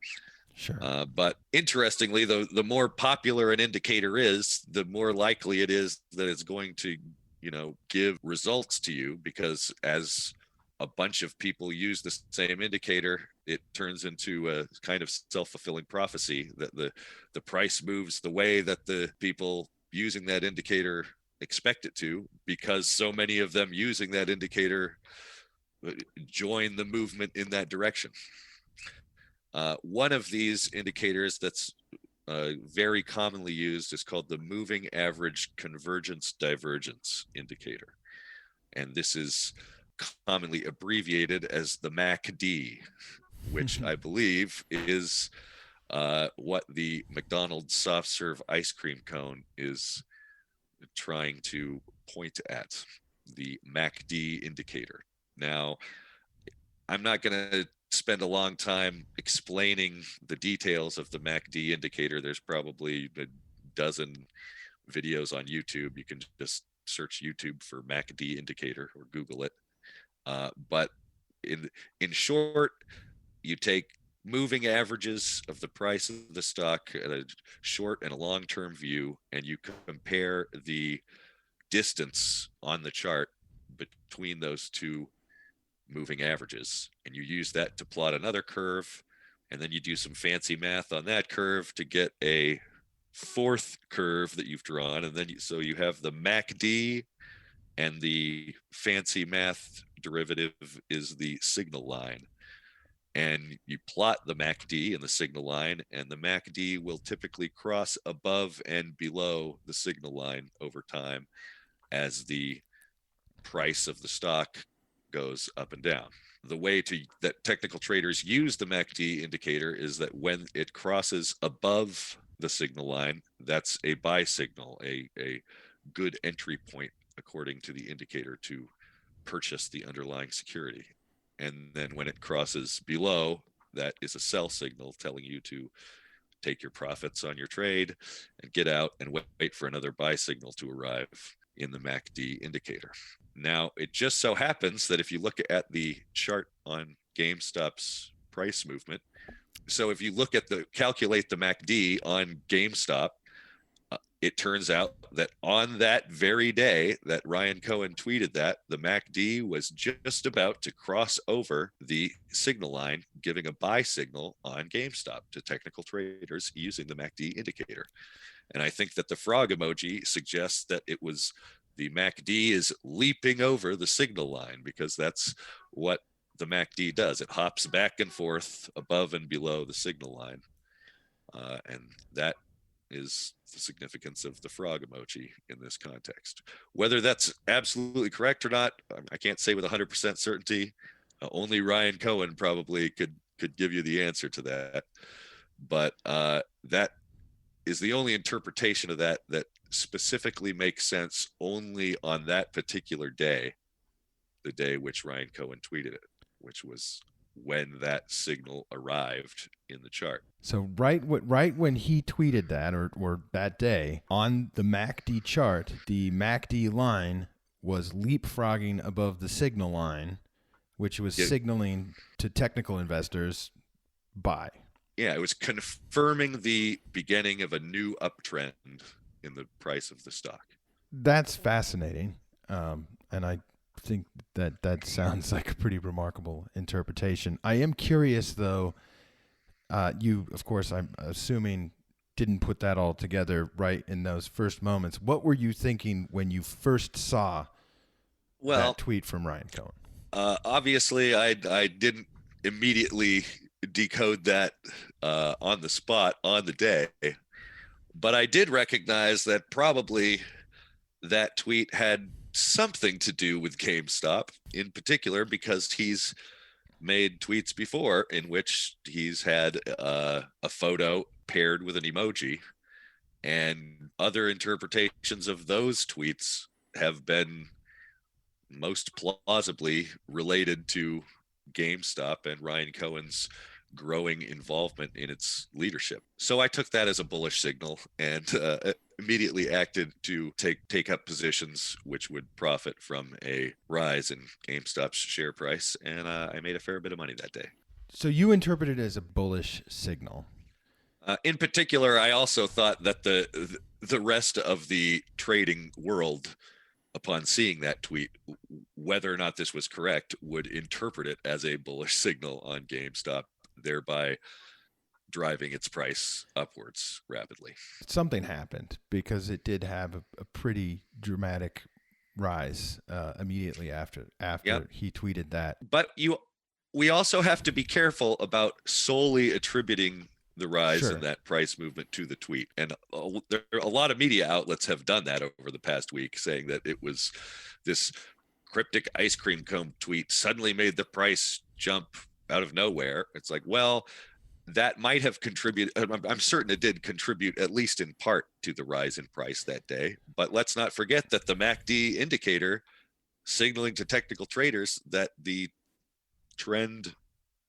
Sure. But interestingly, the more popular an indicator is, the more likely it is that it's going to, give results to you, because as a bunch of people use the same indicator, it turns into a kind of self-fulfilling prophecy that the price moves the way that the people using that indicator expect it to, because so many of them using that indicator join the movement in that direction. One of these indicators that's very commonly used is called the moving average convergence divergence indicator. And this is commonly abbreviated as the MACD, which I believe is what the McDonald soft serve ice cream cone is trying to point at, the MACD indicator. Now, I'm not going to spend a long time explaining the details of the MACD indicator. There's probably a dozen videos on YouTube. You can just search YouTube for MACD indicator or Google it. But in short, you take moving averages of the price of the stock at a short and a long-term view, and you compare the distance on the chart between those two moving averages, and you use that to plot another curve, and then you do some fancy math on that curve to get a fourth curve that you've drawn, and then so you have the MACD, and the fancy math derivative is the signal line. And you plot the MACD and the signal line, and the MACD will typically cross above and below the signal line over time as the price of the stock goes up and down. The way that technical traders use the MACD indicator is that when it crosses above the signal line, that's a buy signal, a good entry point according to the indicator to purchase the underlying security. And then when it crosses below, that is a sell signal telling you to take your profits on your trade and get out and wait for another buy signal to arrive in the MACD indicator. Now, it just so happens that if you look at the chart on GameStop's price movement, so if you look at calculate the MACD on GameStop, it turns out that on that very day that Ryan Cohen tweeted that, the MACD was just about to cross over the signal line, giving a buy signal on GameStop to technical traders using the MACD indicator. And I think that the frog emoji suggests that it was the MACD is leaping over the signal line, because that's what the MACD does. It hops back and forth above and below the signal line. And that is the significance of the frog emoji in this context. Whether that's absolutely correct or not, I can't say with 100% certainty. Only Ryan Cohen probably could give you the answer to that. But that is the only interpretation of that specifically makes sense only on that particular day, the day which Ryan Cohen tweeted it, which was when that signal arrived in the chart. So right when he tweeted that, or that day, on the MACD chart, the MACD line was leapfrogging above the signal line, which was signaling to technical investors buy. Yeah, it was confirming the beginning of a new uptrend in the price of the stock. That's fascinating, and I think that sounds like a pretty remarkable interpretation. I am curious, though. You, of course, I'm assuming didn't put that all together right in those first moments. What were you thinking when you first saw that tweet from Ryan Cohen? Obviously, I didn't immediately decode that on the spot on the day, but I did recognize that probably that tweet had something to do with GameStop, in particular because he's made tweets before in which he's had a photo paired with an emoji, and other interpretations of those tweets have been most plausibly related to GameStop and Ryan Cohen's growing involvement in its leadership. So I took that as a bullish signal and immediately acted to take up positions which would profit from a rise in GameStop's share price, and I made a fair bit of money that day. So you interpreted it as a bullish signal. In particular, I also thought that the rest of the trading world, upon seeing that tweet, whether or not this was correct, would interpret it as a bullish signal on GameStop, thereby driving its price upwards rapidly. Something happened because it did have a pretty dramatic rise immediately after he tweeted that. But we also have to be careful about solely attributing the rise in that price movement to the tweet. And a lot of media outlets have done that over the past week, saying that it was this cryptic ice cream cone tweet suddenly made the price jump out of nowhere. It's like, well, that might have contributed. I'm certain it did contribute, at least in part, to the rise in price that day. But let's not forget that the MACD indicator signaling to technical traders that the trend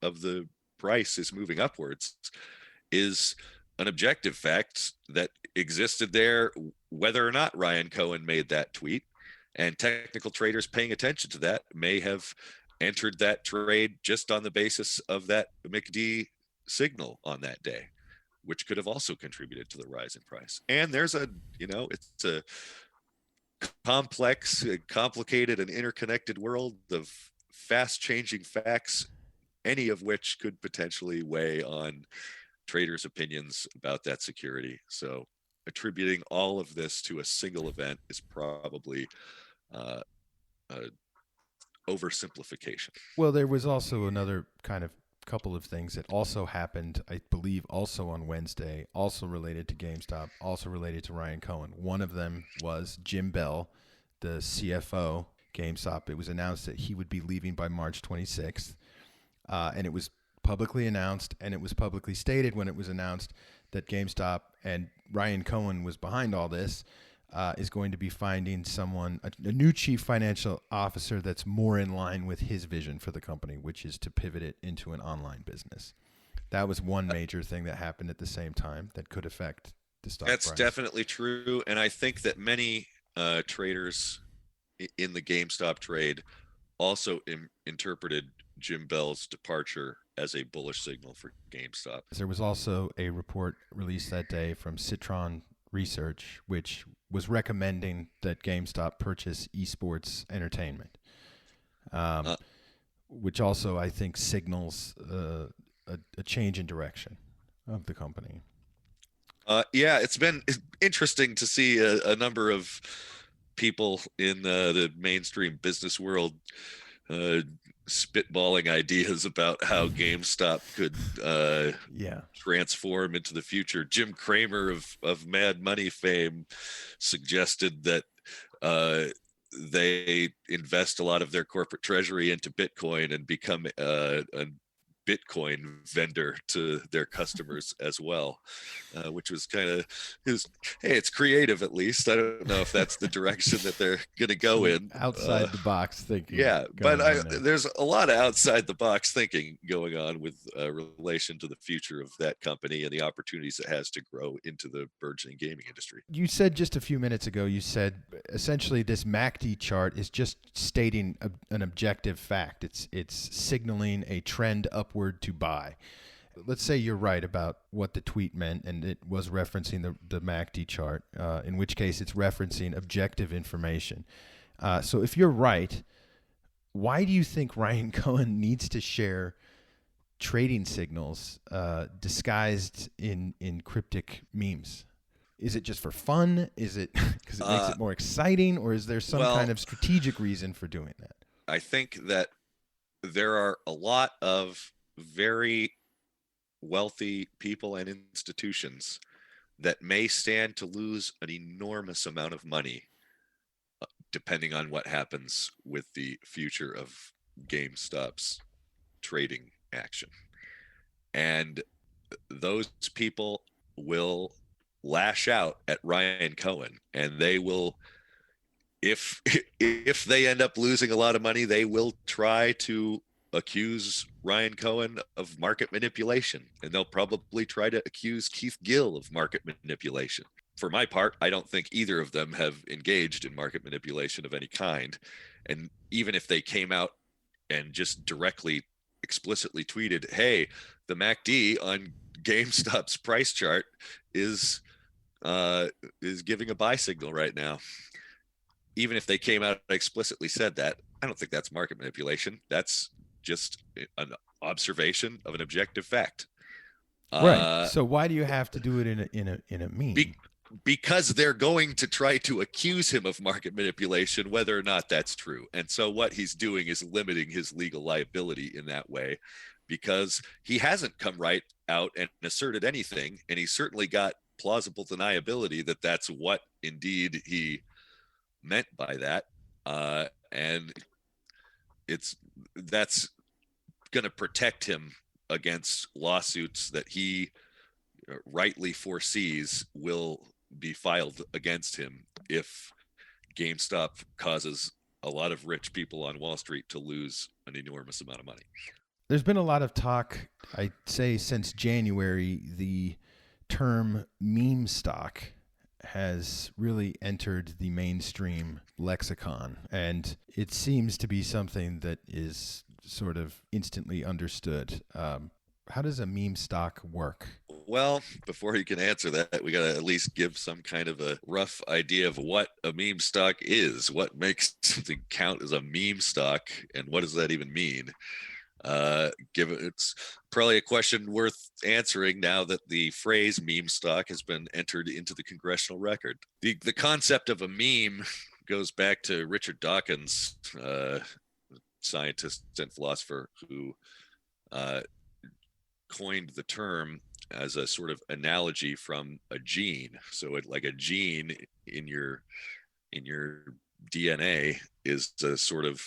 of the price is moving upwards is an objective fact that existed there, whether or not Ryan Cohen made that tweet. And technical traders paying attention to that may have entered that trade just on the basis of that MACD signal on that day, which could have also contributed to the rise in price. And there's it's a complex, complicated, and interconnected world of fast changing facts, any of which could potentially weigh on traders' opinions about that security. So attributing all of this to a single event is probably oversimplification. Well, there was also another kind of couple of things that also happened, I believe, also on Wednesday, also related to GameStop, also related to Ryan Cohen. One of them was Jim Bell, the CFO, GameStop. It was announced that he would be leaving by March 26th, and it was publicly announced, and it was publicly stated when it was announced that GameStop, and Ryan Cohen was behind all this, is going to be finding someone, a new chief financial officer that's more in line with his vision for the company, which is to pivot it into an online business. That was one major thing that happened at the same time that could affect the stock price. That's definitely true, and I think that many traders in the GameStop trade also interpreted Jim Bell's departure as a bullish signal for GameStop. There was also a report released that day from Citron Research, which was recommending that GameStop purchase esports entertainment, which also, I think, signals a change in direction of the company. Yeah, it's been interesting to see a number of people in the mainstream business world spitballing ideas about how GameStop could transform into the future. Jim Cramer of Mad Money fame suggested that they invest a lot of their corporate treasury into Bitcoin and become a Bitcoin vendor to their customers as well, which was it's creative at least. I don't know if that's the direction that they're going to go in. Outside the box thinking. Yeah, but there's a lot of outside the box thinking going on with relation to the future of that company and the opportunities it has to grow into the burgeoning gaming industry. You said just a few minutes ago, essentially this MACD chart is just stating an objective fact. It's signaling a trend upward to buy. Let's say you're right about what the tweet meant and it was referencing the MACD chart, in which case it's referencing objective information. So if you're right, why do you think Ryan Cohen needs to share trading signals disguised in cryptic memes? Is it just for fun? Is it because it makes it more exciting, or is there some kind of strategic reason for doing that? I think that there are a lot of very wealthy people and institutions that may stand to lose an enormous amount of money depending on what happens with the future of GameStop's trading action. And those people will lash out at Ryan Cohen, and they will, if they end up losing a lot of money, they will try to accuse Ryan Cohen of market manipulation, and they'll probably try to accuse Keith Gill of market manipulation. For my part, I don't think either of them have engaged in market manipulation of any kind. And even if they came out and just directly, explicitly tweeted, hey, the MACD on GameStop's price chart is giving a buy signal right now. Even if they came out and explicitly said that, I don't think that's market manipulation. That's just an observation of an objective fact. Right. So why do you have to do it in a meme? Because they're going to try to accuse him of market manipulation, whether or not that's true. And so what he's doing is limiting his legal liability in that way, because he hasn't come right out and asserted anything, and he's certainly got plausible deniability that that's what indeed he meant by that. And that's going to protect him against lawsuits that he rightly foresees will be filed against him if GameStop causes a lot of rich people on Wall Street to lose an enormous amount of money. There's been a lot of talk, I'd say, since January. The term meme stock has really entered the mainstream lexicon, and it seems to be something that is sort of instantly understood. How does a meme stock work? Well, before you can answer that, we got to at least give some kind of a rough idea of what a meme stock is. What makes something count as a meme stock, and what does that even mean? It's probably a question worth answering now that the phrase meme stock has been entered into the congressional record. The concept of a meme goes back to Richard Dawkins, scientist and philosopher, who coined the term as a sort of analogy from a gene. So like a gene in your DNA is a sort of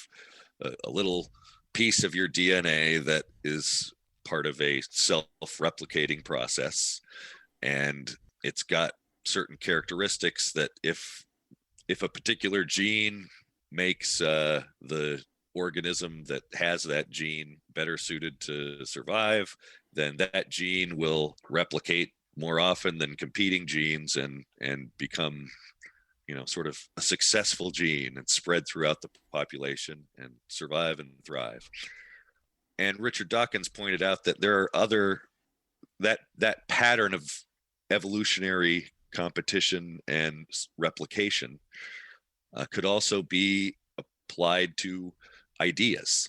a little piece of your DNA that is part of a self-replicating process, and it's got certain characteristics that if a particular gene makes the organism that has that gene better suited to survive, then that gene will replicate more often than competing genes and become, sort of a successful gene and spread throughout the population and survive and thrive. And Richard Dawkins pointed out that there are that pattern of evolutionary competition and replication could also be applied to ideas,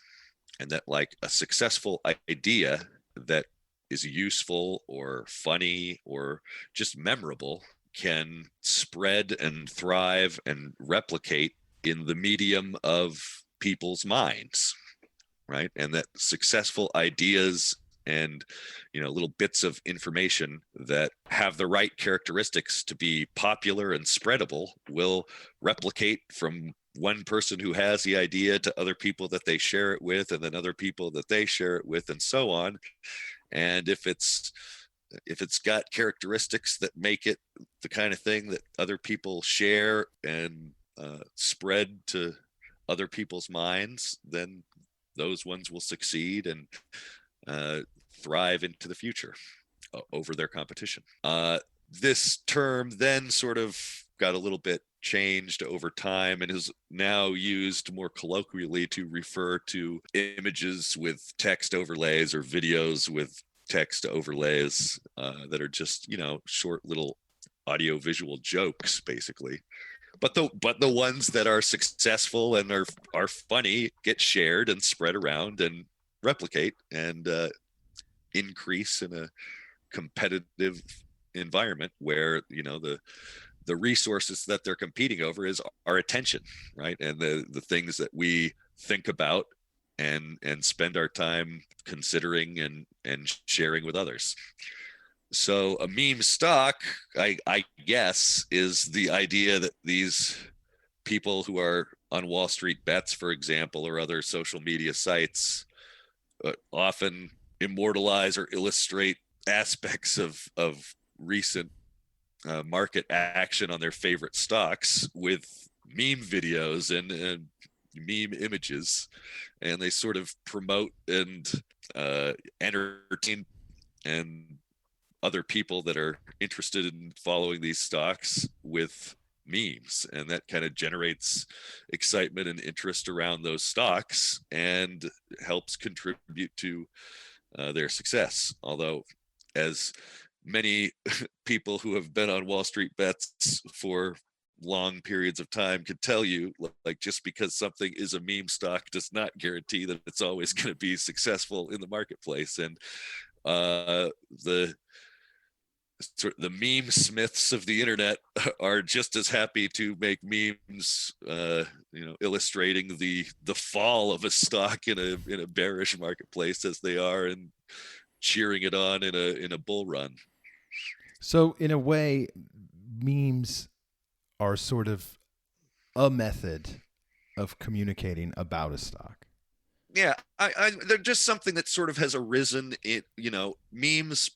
and that like a successful idea that is useful or funny or just memorable can spread and thrive and replicate in the medium of people's minds, right? And that successful ideas and little bits of information that have the right characteristics to be popular and spreadable will replicate from one person who has the idea to other people that they share it with, and then other people that they share it with, and so on. And if it's got characteristics that make it the kind of thing that other people share and spread to other people's minds, then those ones will succeed and thrive into the future over their competition. This term then sort of got a little bit changed over time and is now used more colloquially to refer to images with text overlays or videos with text overlays that are just, short little audio visual jokes, basically. But the ones that are successful and are funny get shared and spread around and replicate, and increase in a competitive environment where, you know, the resources that they're competing over is our attention, right? And the things that we think about and spend our time considering and sharing with others. So a meme stock, I guess, is the idea that these people who are on Wall Street Bets, for example, or other social media sites, often immortalize or illustrate aspects of recent market action on their favorite stocks with meme videos and meme images, and they sort of promote and entertain and other people that are interested in following these stocks with memes, and that kind of generates excitement and interest around those stocks and helps contribute to their success. Although, as many people who have been on Wall Street Bets for long periods of time could tell you, like, just because something is a meme stock does not guarantee that it's always going to be successful in the marketplace. And the meme smiths of the internet are just as happy to make memes, illustrating the fall of a stock in a bearish marketplace as they are in cheering it on in a bull run. So in a way, memes are sort of a method of communicating about a stock. Yeah, they're just something that sort of has arisen. Memes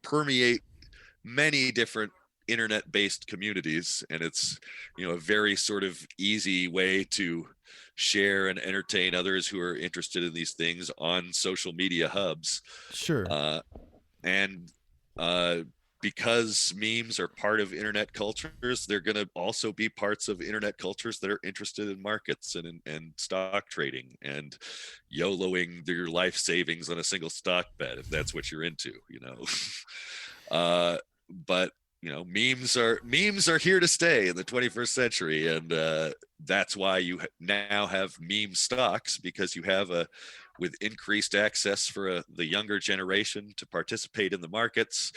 permeate many different internet-based communities, and it's, a very sort of easy way to share and entertain others who are interested in these things on social media hubs. Sure. Because memes are part of internet cultures, they're going to also be parts of internet cultures that are interested in markets and stock trading and YOLOing their life savings on a single stock bet, if that's what you're into, but memes are here to stay in the 21st century, and that's why you now have meme stocks, because you have with increased access for the younger generation to participate in the markets.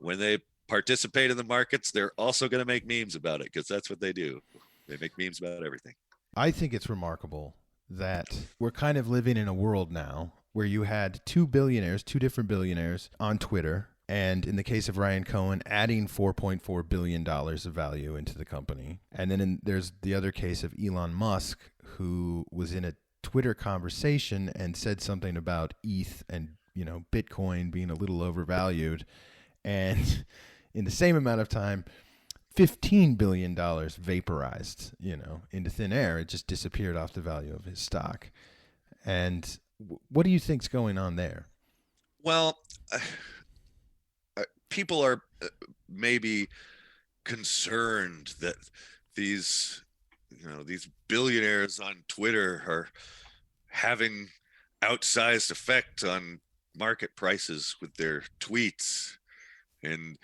When they participate in the markets, they're also going to make memes about it, because that's what they do. They make memes about everything. I think it's remarkable that we're kind of living in a world now where you had two different billionaires on Twitter, and in the case of Ryan Cohen, adding $4.4 billion of value into the company. And then there's the other case of Elon Musk, who was in a Twitter conversation and said something about ETH and Bitcoin being a little overvalued. And in the same amount of time, $15 billion vaporized, into thin air. It just disappeared off the value of his stock. And what do you think's going on there? Well, people are maybe concerned that these billionaires on Twitter are having outsized effect on market prices with their tweets, and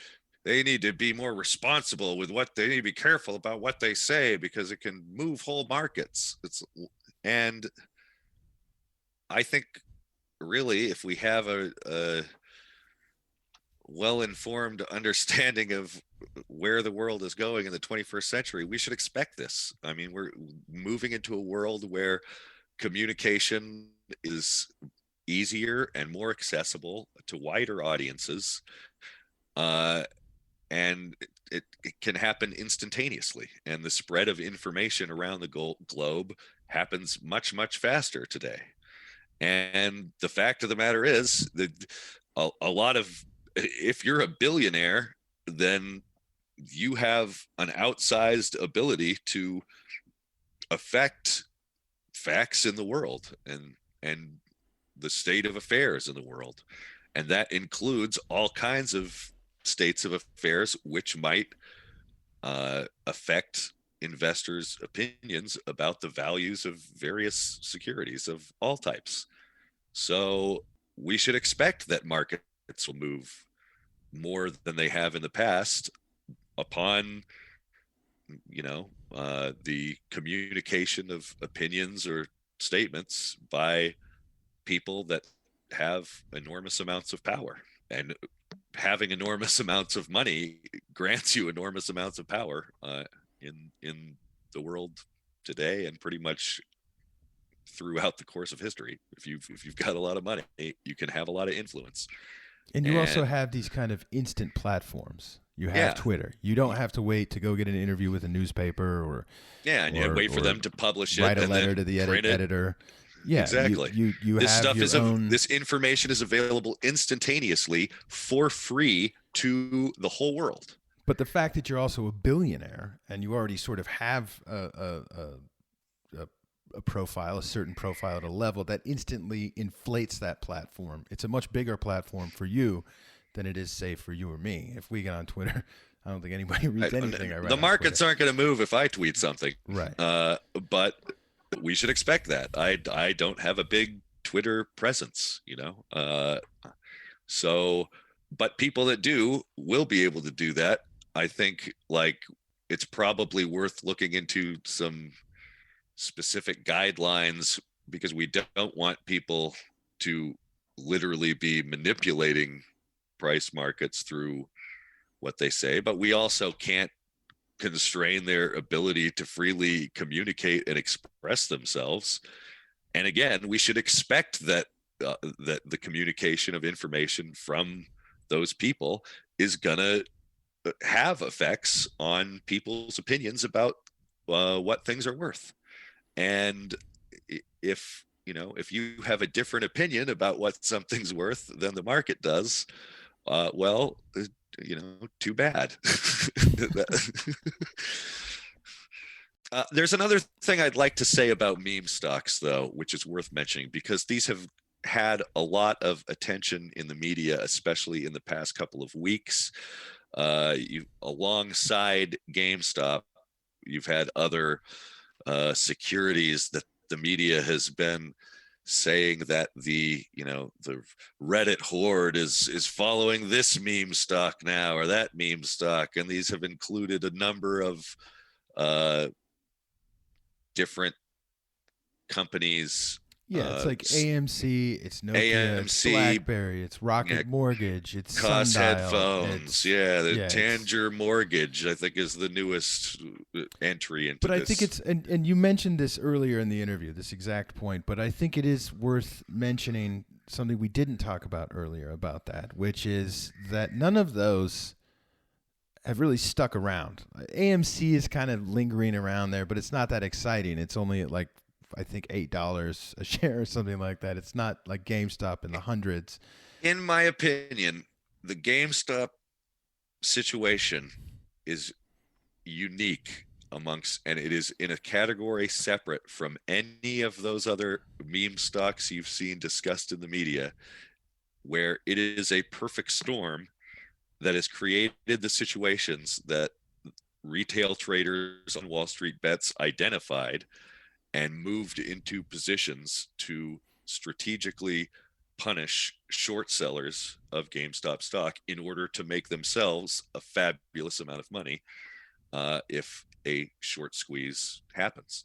they need to be more responsible with they need to be careful about what they say, because it can move whole markets. And I think, really, if we have a well-informed understanding of where the world is going in the 21st century, we should expect this. I mean, we're moving into a world where communication is easier and more accessible to wider audiences, and it can happen instantaneously, and the spread of information around the globe happens much, much faster today. And the fact of the matter is that if you're a billionaire, then you have an outsized ability to affect facts in the world and the state of affairs in the world. And that includes all kinds of states of affairs, which might affect investors' opinions about the values of various securities of all types. So we should expect that markets will move more than they have in the past upon the communication of opinions or statements by people that have enormous amounts of power, and having enormous amounts of money grants you enormous amounts of power in the world today, and pretty much throughout the course of history. If you've got a lot of money, you can have a lot of influence. And you also have these kind of instant platforms. You have Twitter. You don't have to wait to go get an interview with a newspaper or you wait for them to publish it, write a letter to the editor. Yeah, exactly. You this have stuff your is own... this information is available instantaneously for free to the whole world. But the fact that you're also a billionaire and you already sort of have a profile, a certain profile at a level that instantly inflates that platform. It's a much bigger platform for you than it is, say, for you or me. If we get on Twitter, I don't think anybody reads anything I write. The markets aren't going to move if I tweet something, right? But we should expect that. I don't have a big Twitter presence, so, but people that do will be able to do that. I think it's probably worth looking into some specific guidelines, because we don't want people to literally be manipulating price markets through what they say, but we also can't constrain their ability to freely communicate and express themselves. And again, we should expect that that the communication of information from those people is gonna have effects on people's opinions about what things are worth. And if you have a different opinion about what something's worth than the market does, well, too bad. There's another thing I'd like to say about meme stocks, though, which is worth mentioning, because these have had a lot of attention in the media, especially in the past couple of weeks. Alongside GameStop, you've had other securities that the media has been saying that the Reddit horde is following this meme stock now or that meme stock, and these have included a number of different companies. Yeah, it's like AMC, it's Nokia, it's BlackBerry, it's Rocket Mortgage, it's Cost Sundial, Headphones, Tanger Mortgage, I think, is the newest entry into this. But I think it's, and you mentioned this earlier in the interview, this exact point, but I think it is worth mentioning something we didn't talk about earlier about that, which is that none of those have really stuck around. AMC is kind of lingering around there, but it's not that exciting. It's only at I think $8 a share or something like that. It's not like GameStop in the hundreds. In my opinion, the GameStop situation is unique and it is in a category separate from any of those other meme stocks you've seen discussed in the media, where it is a perfect storm that has created the situations that retail traders on wallstreetbets identified and moved into positions to strategically punish short sellers of GameStop stock in order to make themselves a fabulous amount of money if a short squeeze happens.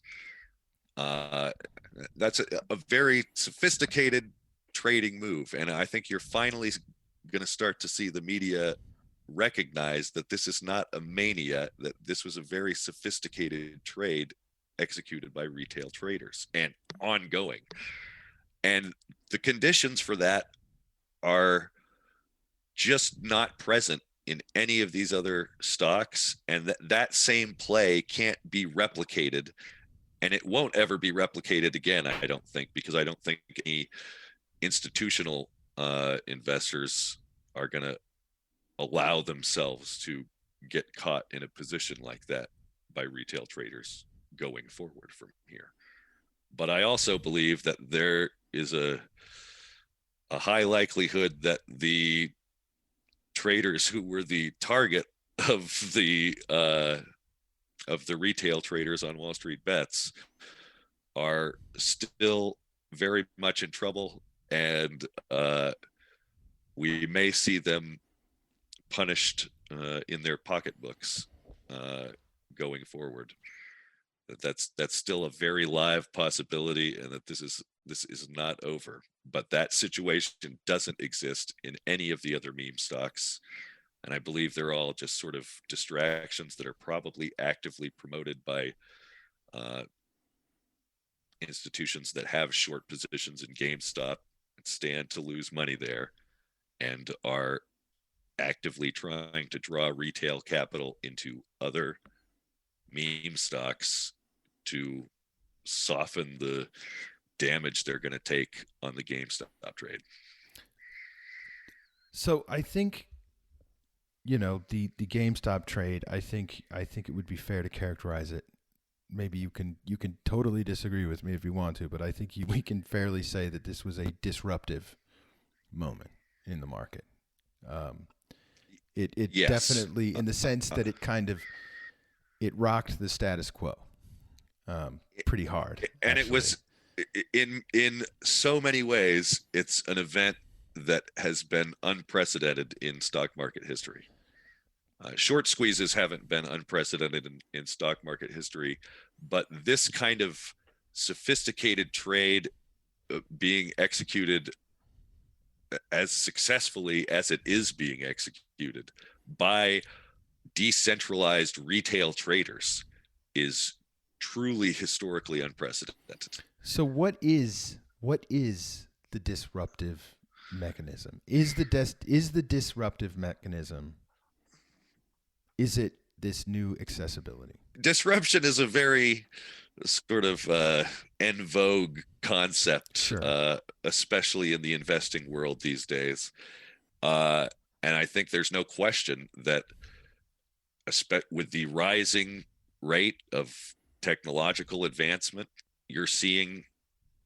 That's a very sophisticated trading move, and I think you're finally going to start to see the media recognize that this is not a mania, that this was a very sophisticated trade executed by retail traders and ongoing. And the conditions for that are just not present in any of these other stocks. And that same play can't be replicated. And it won't ever be replicated again, I don't think, because I don't think any institutional investors are going to allow themselves to get caught in a position like that by retail traders going forward from here. But I also believe that there is a high likelihood that the traders who were the target of the retail traders on wallstreetbets are still very much in trouble, and we may see them punished in their pocketbooks going forward. That's still a very live possibility, and that this is This is not over. But that situation doesn't exist in any of the other meme stocks. And I believe they're all just sort of distractions that are probably actively promoted by institutions that have short positions in GameStop and stand to lose money there, and are actively trying to draw retail capital into other meme stocks to soften the damage they're going to take on the GameStop trade. So I think, the GameStop trade, I think it would be fair to characterize it. Maybe you can totally disagree with me if you want to, but I think we can fairly say that this was a disruptive moment in the market. It yes. Definitely, in the sense that it rocked the status quo pretty hard. And actually. It was in so many ways, it's an event that has been unprecedented in stock market history. Short squeezes haven't been unprecedented in stock market history, but this kind of sophisticated trade being executed as successfully as it is being executed by decentralized retail traders is truly historically unprecedented. So what is the disruptive mechanism? Is the disruptive mechanism, is it this new accessibility? Disruption is a very sort of en vogue concept, sure. Especially in the investing world these days. And I think there's no question that with the rising rate of technological advancement, you're seeing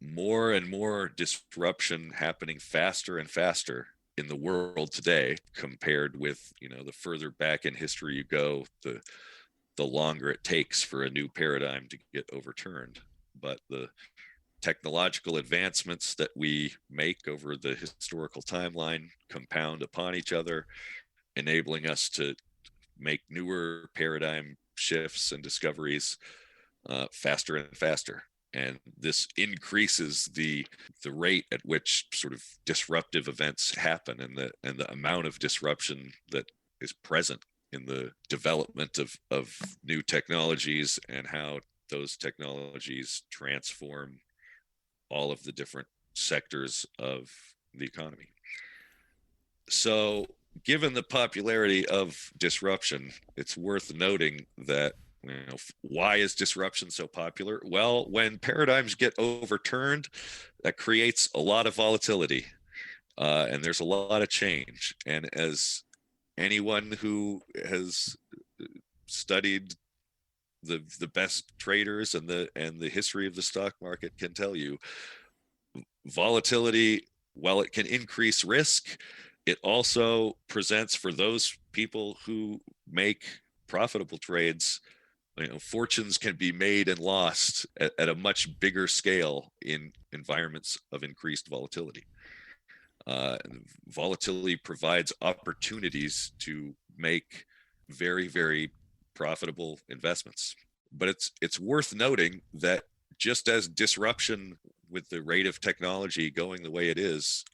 more and more disruption happening faster and faster in the world today, compared with, the further back in history you go, the longer it takes for a new paradigm to get overturned. But the technological advancements that we make over the historical timeline compound upon each other, enabling us to make newer paradigm shifts and discoveries faster and faster. And this increases the rate at which sort of disruptive events happen, and the amount of disruption that is present in the development of new technologies, and how those technologies transform all of the different sectors of the economy. So, given the popularity of disruption, it's worth noting that, why is disruption so popular? Well, when paradigms get overturned, that creates a lot of volatility, and there's a lot of change. And as anyone who has studied the best traders and the history of the stock market can tell you, volatility, while it can increase risk, it also presents, for those people who make profitable trades, fortunes can be made and lost at a much bigger scale in environments of increased volatility. Volatility provides opportunities to make very, very profitable investments. But it's worth noting that just as disruption, with the rate of technology going the way it is,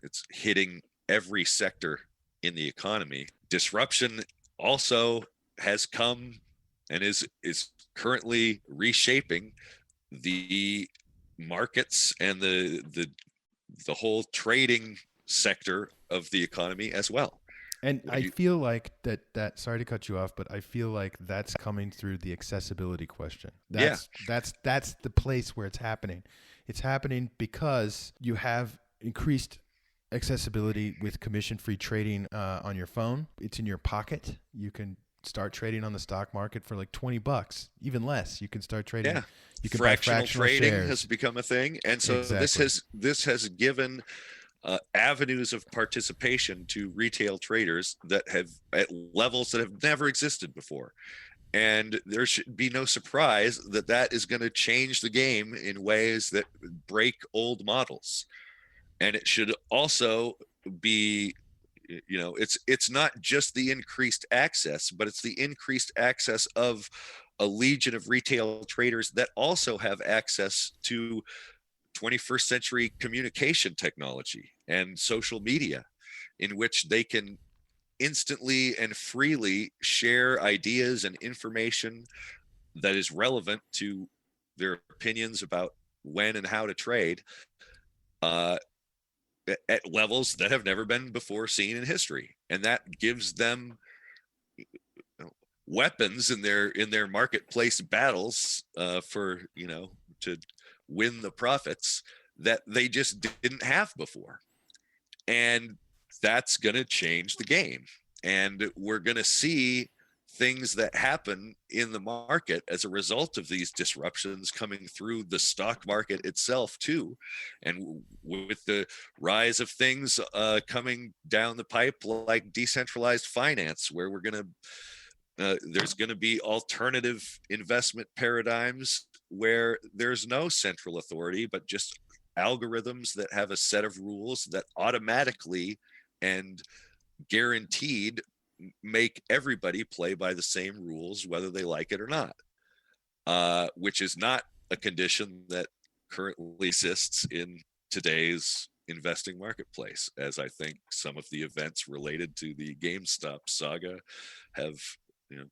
it's hitting every sector in the economy. Disruption also has come and is currently reshaping the markets and the whole trading sector of the economy as well. And I feel like that sorry to cut you off, but I feel like that's coming through the accessibility question. That's the place where it's happening. It's happening because you have increased accessibility with commission-free trading on your phone. It's in your pocket. You can start trading on the stock market for like $20, even less. You can start trading. Yeah. You can fractional buy fractional trading shares. has become a thing, and so Exactly. this has given avenues of participation to retail traders that have at levels that have never existed before. And there should be no surprise that is going to change the game in ways that break old models. And it should also be, it's not just the increased access, but it's the increased access of a legion of retail traders that also have access to 21st century communication technology and social media, in which they can instantly and freely share ideas and information that is relevant to their opinions about when and how to trade, at levels that have never been before seen in history. And that gives them weapons in their marketplace battles, for, to win the profits that they just didn't have before. And that's going to change the game. And we're going to see things that happen in the market as a result of these disruptions coming through the stock market itself too. And with the rise of things coming down the pipe, like decentralized finance, where we're going to there's going to be alternative investment paradigms where there's no central authority, but just algorithms that have a set of rules that automatically and guaranteed make everybody play by the same rules, whether they like it or not, which is not a condition that currently exists in today's investing marketplace, as I think some of the events related to the GameStop saga have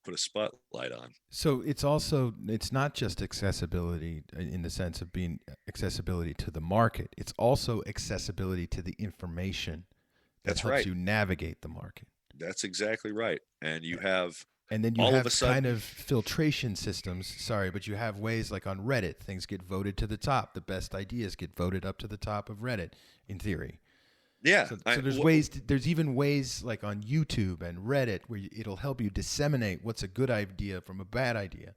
put a spotlight on. So it's not just accessibility in the sense of being accessibility to the market. It's also accessibility to the information that helps you navigate the market. That's exactly right. And you have, and then you have kind of filtration systems. Sorry, but you have ways like on Reddit, things get voted to the top. The best ideas get voted up to the top of Reddit, in theory. Yeah. So there's even ways like on YouTube and Reddit where it'll help you disseminate what's a good idea from a bad idea.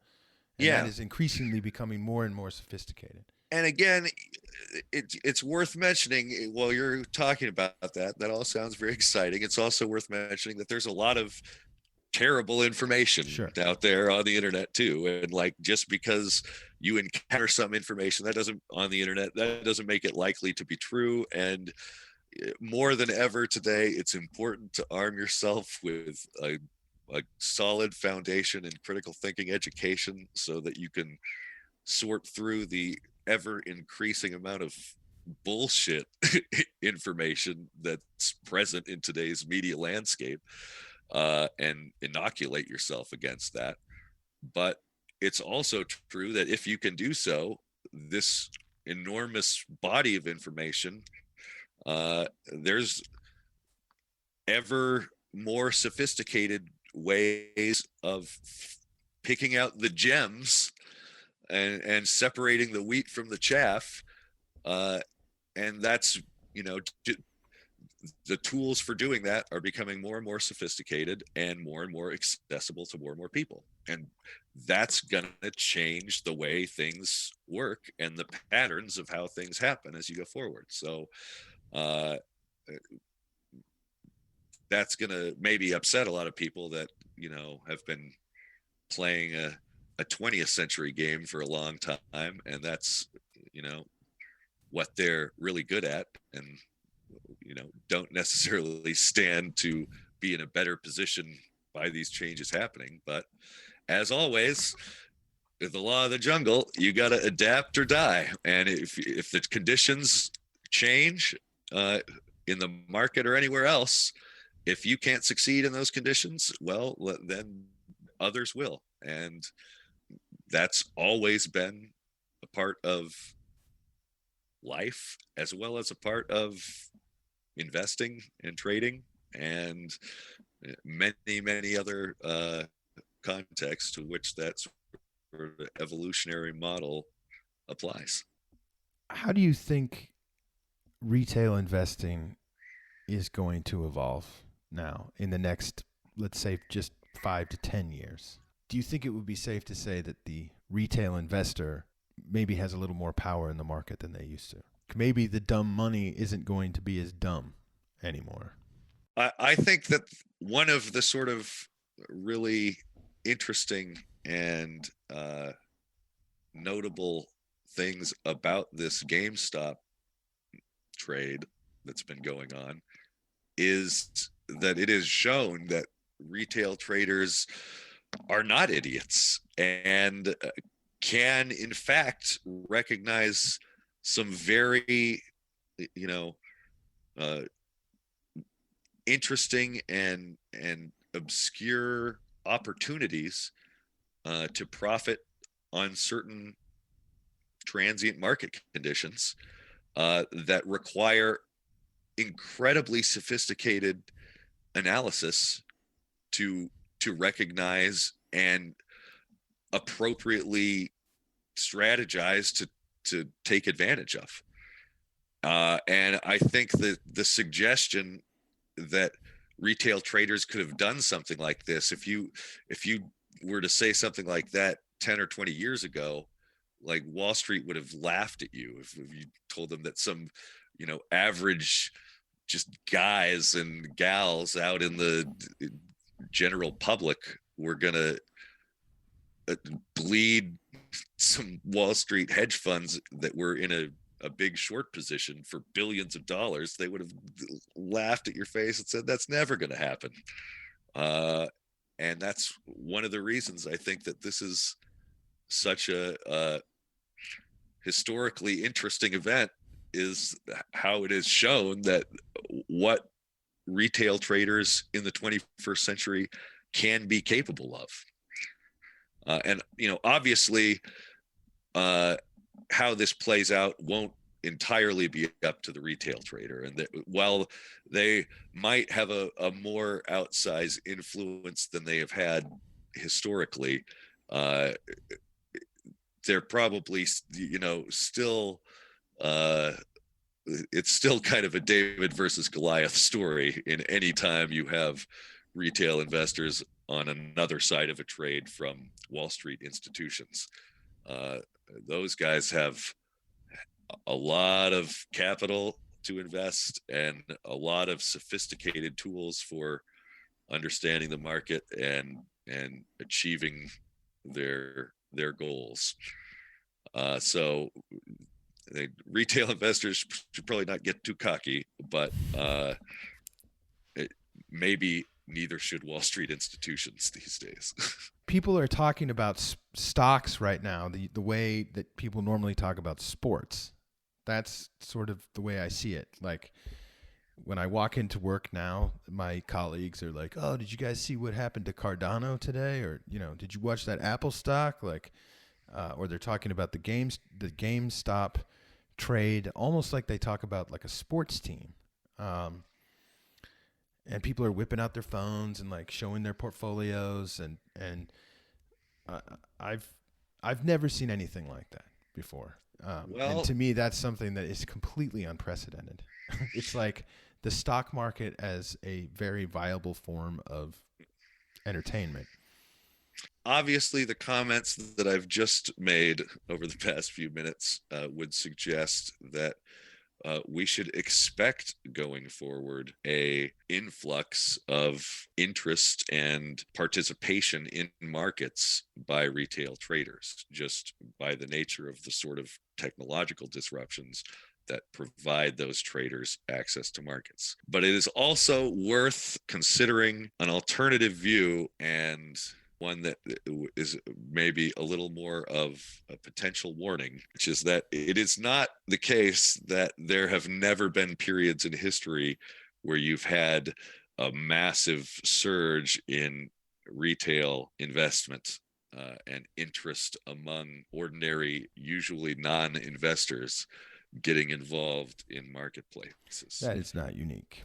And that is increasingly becoming more and more sophisticated. And again, it's worth mentioning while you're talking about that all sounds very exciting. It's also worth mentioning that there's a lot of terrible information out there on the internet too. And like, just because you encounter some information on the internet, that doesn't make it likely to be true. And more than ever today, it's important to arm yourself with a solid foundation in critical thinking education so that you can sort through the ever increasing amount of bullshit information that's present in today's media landscape, and inoculate yourself against that. But it's also true that if you can do so, this enormous body of information, there's ever more sophisticated ways of picking out the gems and separating the wheat from the chaff, and that's the tools for doing that are becoming more and more sophisticated and more accessible to more and more people, and that's going to change the way things work and the patterns of how things happen as you go forward. So that's going to maybe upset a lot of people that have been playing a 20th century game for a long time, and that's what they're really good at, and don't necessarily stand to be in a better position by these changes happening. But as always, with the law of the jungle, you got to adapt or die. And if the conditions change in the market or anywhere else, if you can't succeed in those conditions, well, then others will. And that's always been a part of life, as well as a part of investing and trading, and many other contexts to which that sort of evolutionary model applies. How do you think retail investing is going to evolve now in the next, let's say, just 5 to 10 years? Do you think it would be safe to say that the retail investor maybe has a little more power in the market than they used to? Maybe the dumb money isn't going to be as dumb anymore. I think that one of the sort of really interesting and notable things about this GameStop trade that's been going on is that it is shown that retail traders are not idiots and can in fact recognize some very, you know, interesting and obscure opportunities to profit on certain transient market conditions that require incredibly sophisticated analysis to recognize and appropriately strategize to take advantage of. And I think that the suggestion that retail traders could have done something like this, if you were to say something like that 10 or 20 years ago, like Wall Street would have laughed at you if you told them that some, you know, average just guys and gals out in the general public were gonna bleed some Wall Street hedge funds that were in a big short position for billions of dollars. They would have laughed at your face and said, that's never going to happen. And that's one of the reasons I think that this is such a historically interesting event, is how it is shown that what retail traders in the 21st century can be capable of. And, you know, obviously, how this plays out won't entirely be up to the retail trader. And while they might have a more outsized influence than they have had historically, they're probably, you know, still, it's still kind of a David versus Goliath story in any time you have retail investors on another side of a trade from Wall Street institutions. Those guys have a lot of capital to invest and a lot of sophisticated tools for understanding the market and achieving their goals. So retail investors should probably not get too cocky, but maybe neither should Wall Street institutions these days. People are talking about stocks right now the way that people normally talk about sports. That's sort of the way I see it. Like when I walk into work now, my colleagues are like, "Oh, did you guys see what happened to Cardano today?" Or, you know, "Did you watch that Apple stock?" Like, or they're talking about the GameStop trade, almost like they talk about like a sports team. And people are whipping out their phones and like showing their portfolios, and I've never seen anything like that before. And to me, that's something that is completely unprecedented. It's like the stock market as a very viable form of entertainment. Obviously, the comments that I've just made over the past few minutes would suggest that we should expect going forward a influx of interest and participation in markets by retail traders, just by the nature of the sort of technological disruptions that provide those traders access to markets. But it is also worth considering an alternative view, and one that is maybe a little more of a potential warning, which is that it is not the case that there have never been periods in history where you've had a massive surge in retail investment and interest among ordinary, usually non-investors getting involved in marketplaces. That is not unique.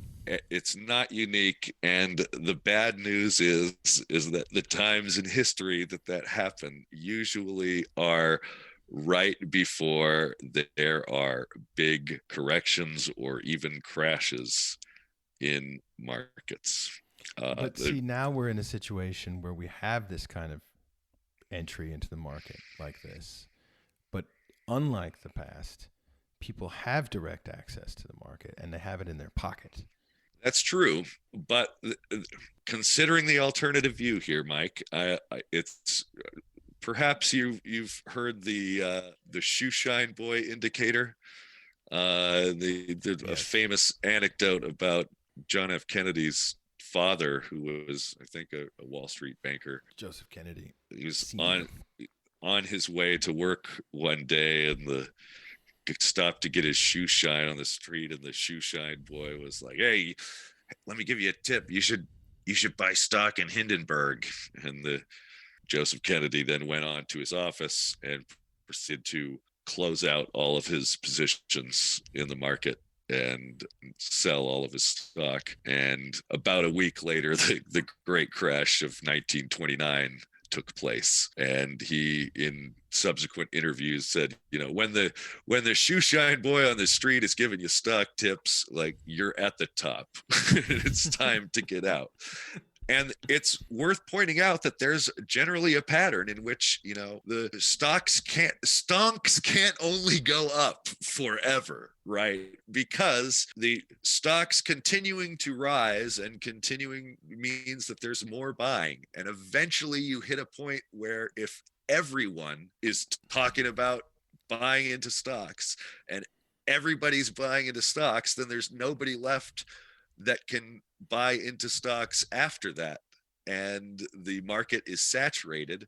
It's not unique, and the bad news is that the times in history that happen usually are right before there are big corrections or even crashes in markets. But see, now we're in a situation where we have this kind of entry into the market like this, but unlike the past, people have direct access to the market and they have it in their pocket. That's true, but considering the alternative view here, Mike, it's perhaps you've heard the shoe shine boy indicator. There's a famous anecdote about John F. Kennedy's father, who was, I think, a Wall Street banker. Joseph Kennedy. He was on his way to work one day, and the stopped to get his shoe shine on the street, and the shoe shine boy was like, "Hey, let me give you a tip. You should buy stock in Hindenburg." And the Joseph Kennedy then went on to his office and proceeded to close out all of his positions in the market and sell all of his stock. And about a week later, the great crash of 1929 took place. And he, in subsequent interviews, said, when the shoe shine boy on the street is giving you stock tips, like, you're at the top. It's time to get out. And it's worth pointing out that there's generally a pattern in which, the stonks can't only go up forever, right? Because the stocks continuing to rise and continuing means that there's more buying. And eventually you hit a point where if everyone is talking about buying into stocks and everybody's buying into stocks, then there's nobody left that can buy into stocks after that, and the market is saturated.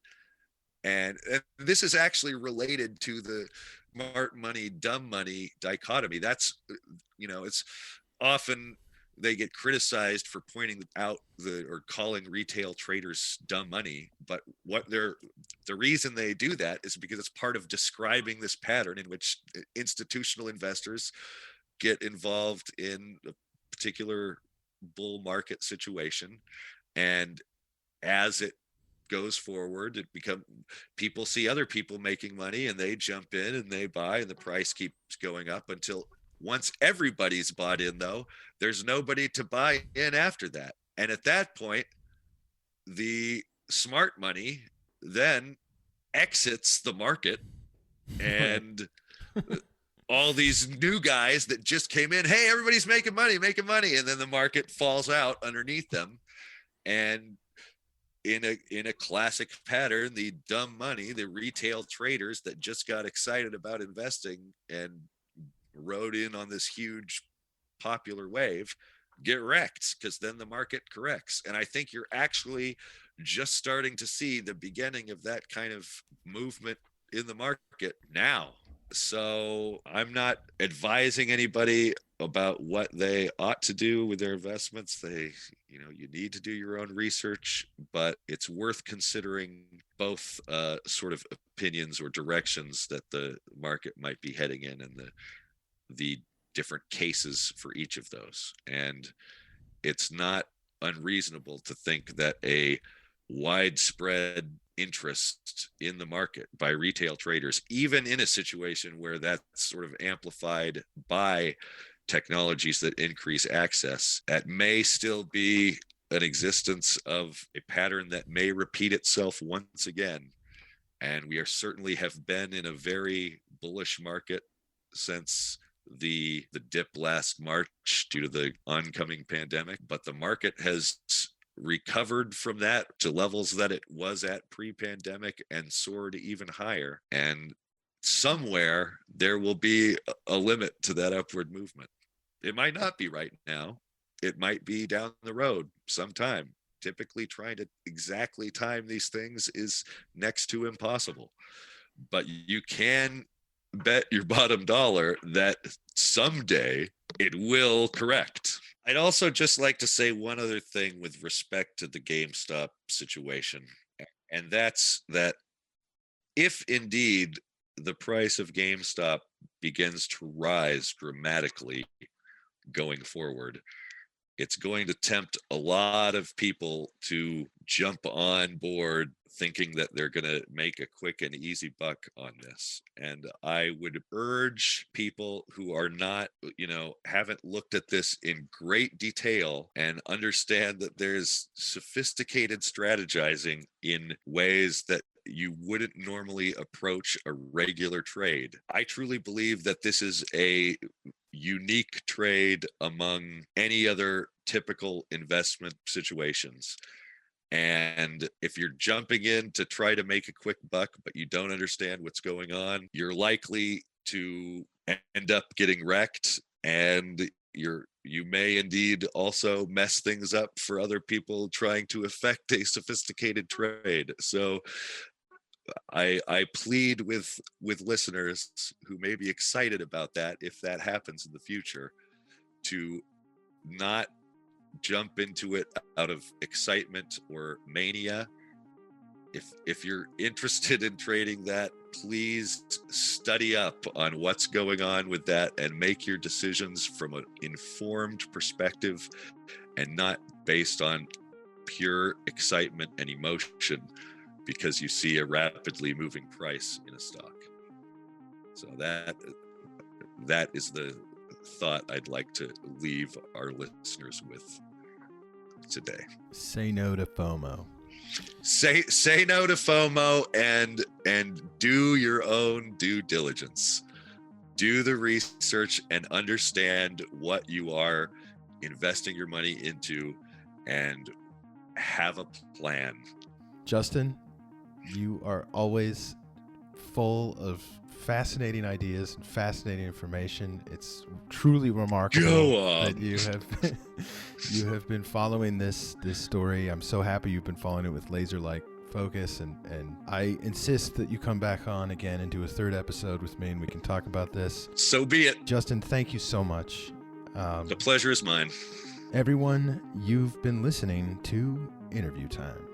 And this is actually related to the smart money, dumb money dichotomy. That's, it's often they get criticized for pointing out or calling retail traders dumb money, but the reason they do that is because it's part of describing this pattern in which institutional investors get involved in a particular bull market situation, and as it goes forward, people see other people making money and they jump in and they buy, and the price keeps going up until once everybody's bought in, though, there's nobody to buy in after that. And at that point, the smart money then exits the market, and all these new guys that just came in, hey, everybody's making money. And then the market falls out underneath them. And in a classic pattern, the dumb money, the retail traders that just got excited about investing and rode in on this huge popular wave, get wrecked, because then the market corrects. And I think you're actually just starting to see the beginning of that kind of movement in the market now. So I'm not advising anybody about what they ought to do with their investments. You need to do your own research, but it's worth considering both sort of opinions or directions that the market might be heading in, and the different cases for each of those. And it's not unreasonable to think that a widespread interest in the market by retail traders, even in a situation where that's sort of amplified by technologies that increase access, that may still be an existence of a pattern that may repeat itself once again. And we certainly have been in a very bullish market since the dip last March due to the oncoming pandemic, but the market has recovered from that to levels that it was at pre-pandemic and soared even higher. And somewhere there will be a limit to that upward movement. It might not be right now. It might be down the road sometime. Typically, trying to exactly time these things is next to impossible. But you can bet your bottom dollar that someday it will correct. I'd also just like to say one other thing with respect to the GameStop situation, and that's that if indeed the price of GameStop begins to rise dramatically going forward, it's going to tempt a lot of people to jump on board thinking that they're going to make a quick and easy buck on this. And I would urge people who are not, haven't looked at this in great detail and understand that there's sophisticated strategizing in ways that you wouldn't normally approach a regular trade. I truly believe that this is a unique trade among any other typical investment situations. And if you're jumping in to try to make a quick buck, but you don't understand what's going on, you're likely to end up getting wrecked, and you may indeed also mess things up for other people trying to effect a sophisticated trade. So I plead with listeners who may be excited about that, if that happens in the future, to not jump into it out of excitement or mania. If you're interested in trading that, please study up on what's going on with that and make your decisions from an informed perspective and not based on pure excitement and emotion because you see a rapidly moving price in a stock. So that is the thought I'd like to leave our listeners with today. Say no to FOMO. Say no to FOMO and do your own due diligence. Do the research and understand what you are investing your money into and have a plan. Justin, you are always full of fascinating ideas and fascinating information. It's truly remarkable that you have been following this story. I'm so happy you've been following it with laser-like focus, and I insist that you come back on again and do a third episode with me and we can talk about this. So be it. Justin, thank you so much. The pleasure is mine. Everyone, you've been listening to Interview Time.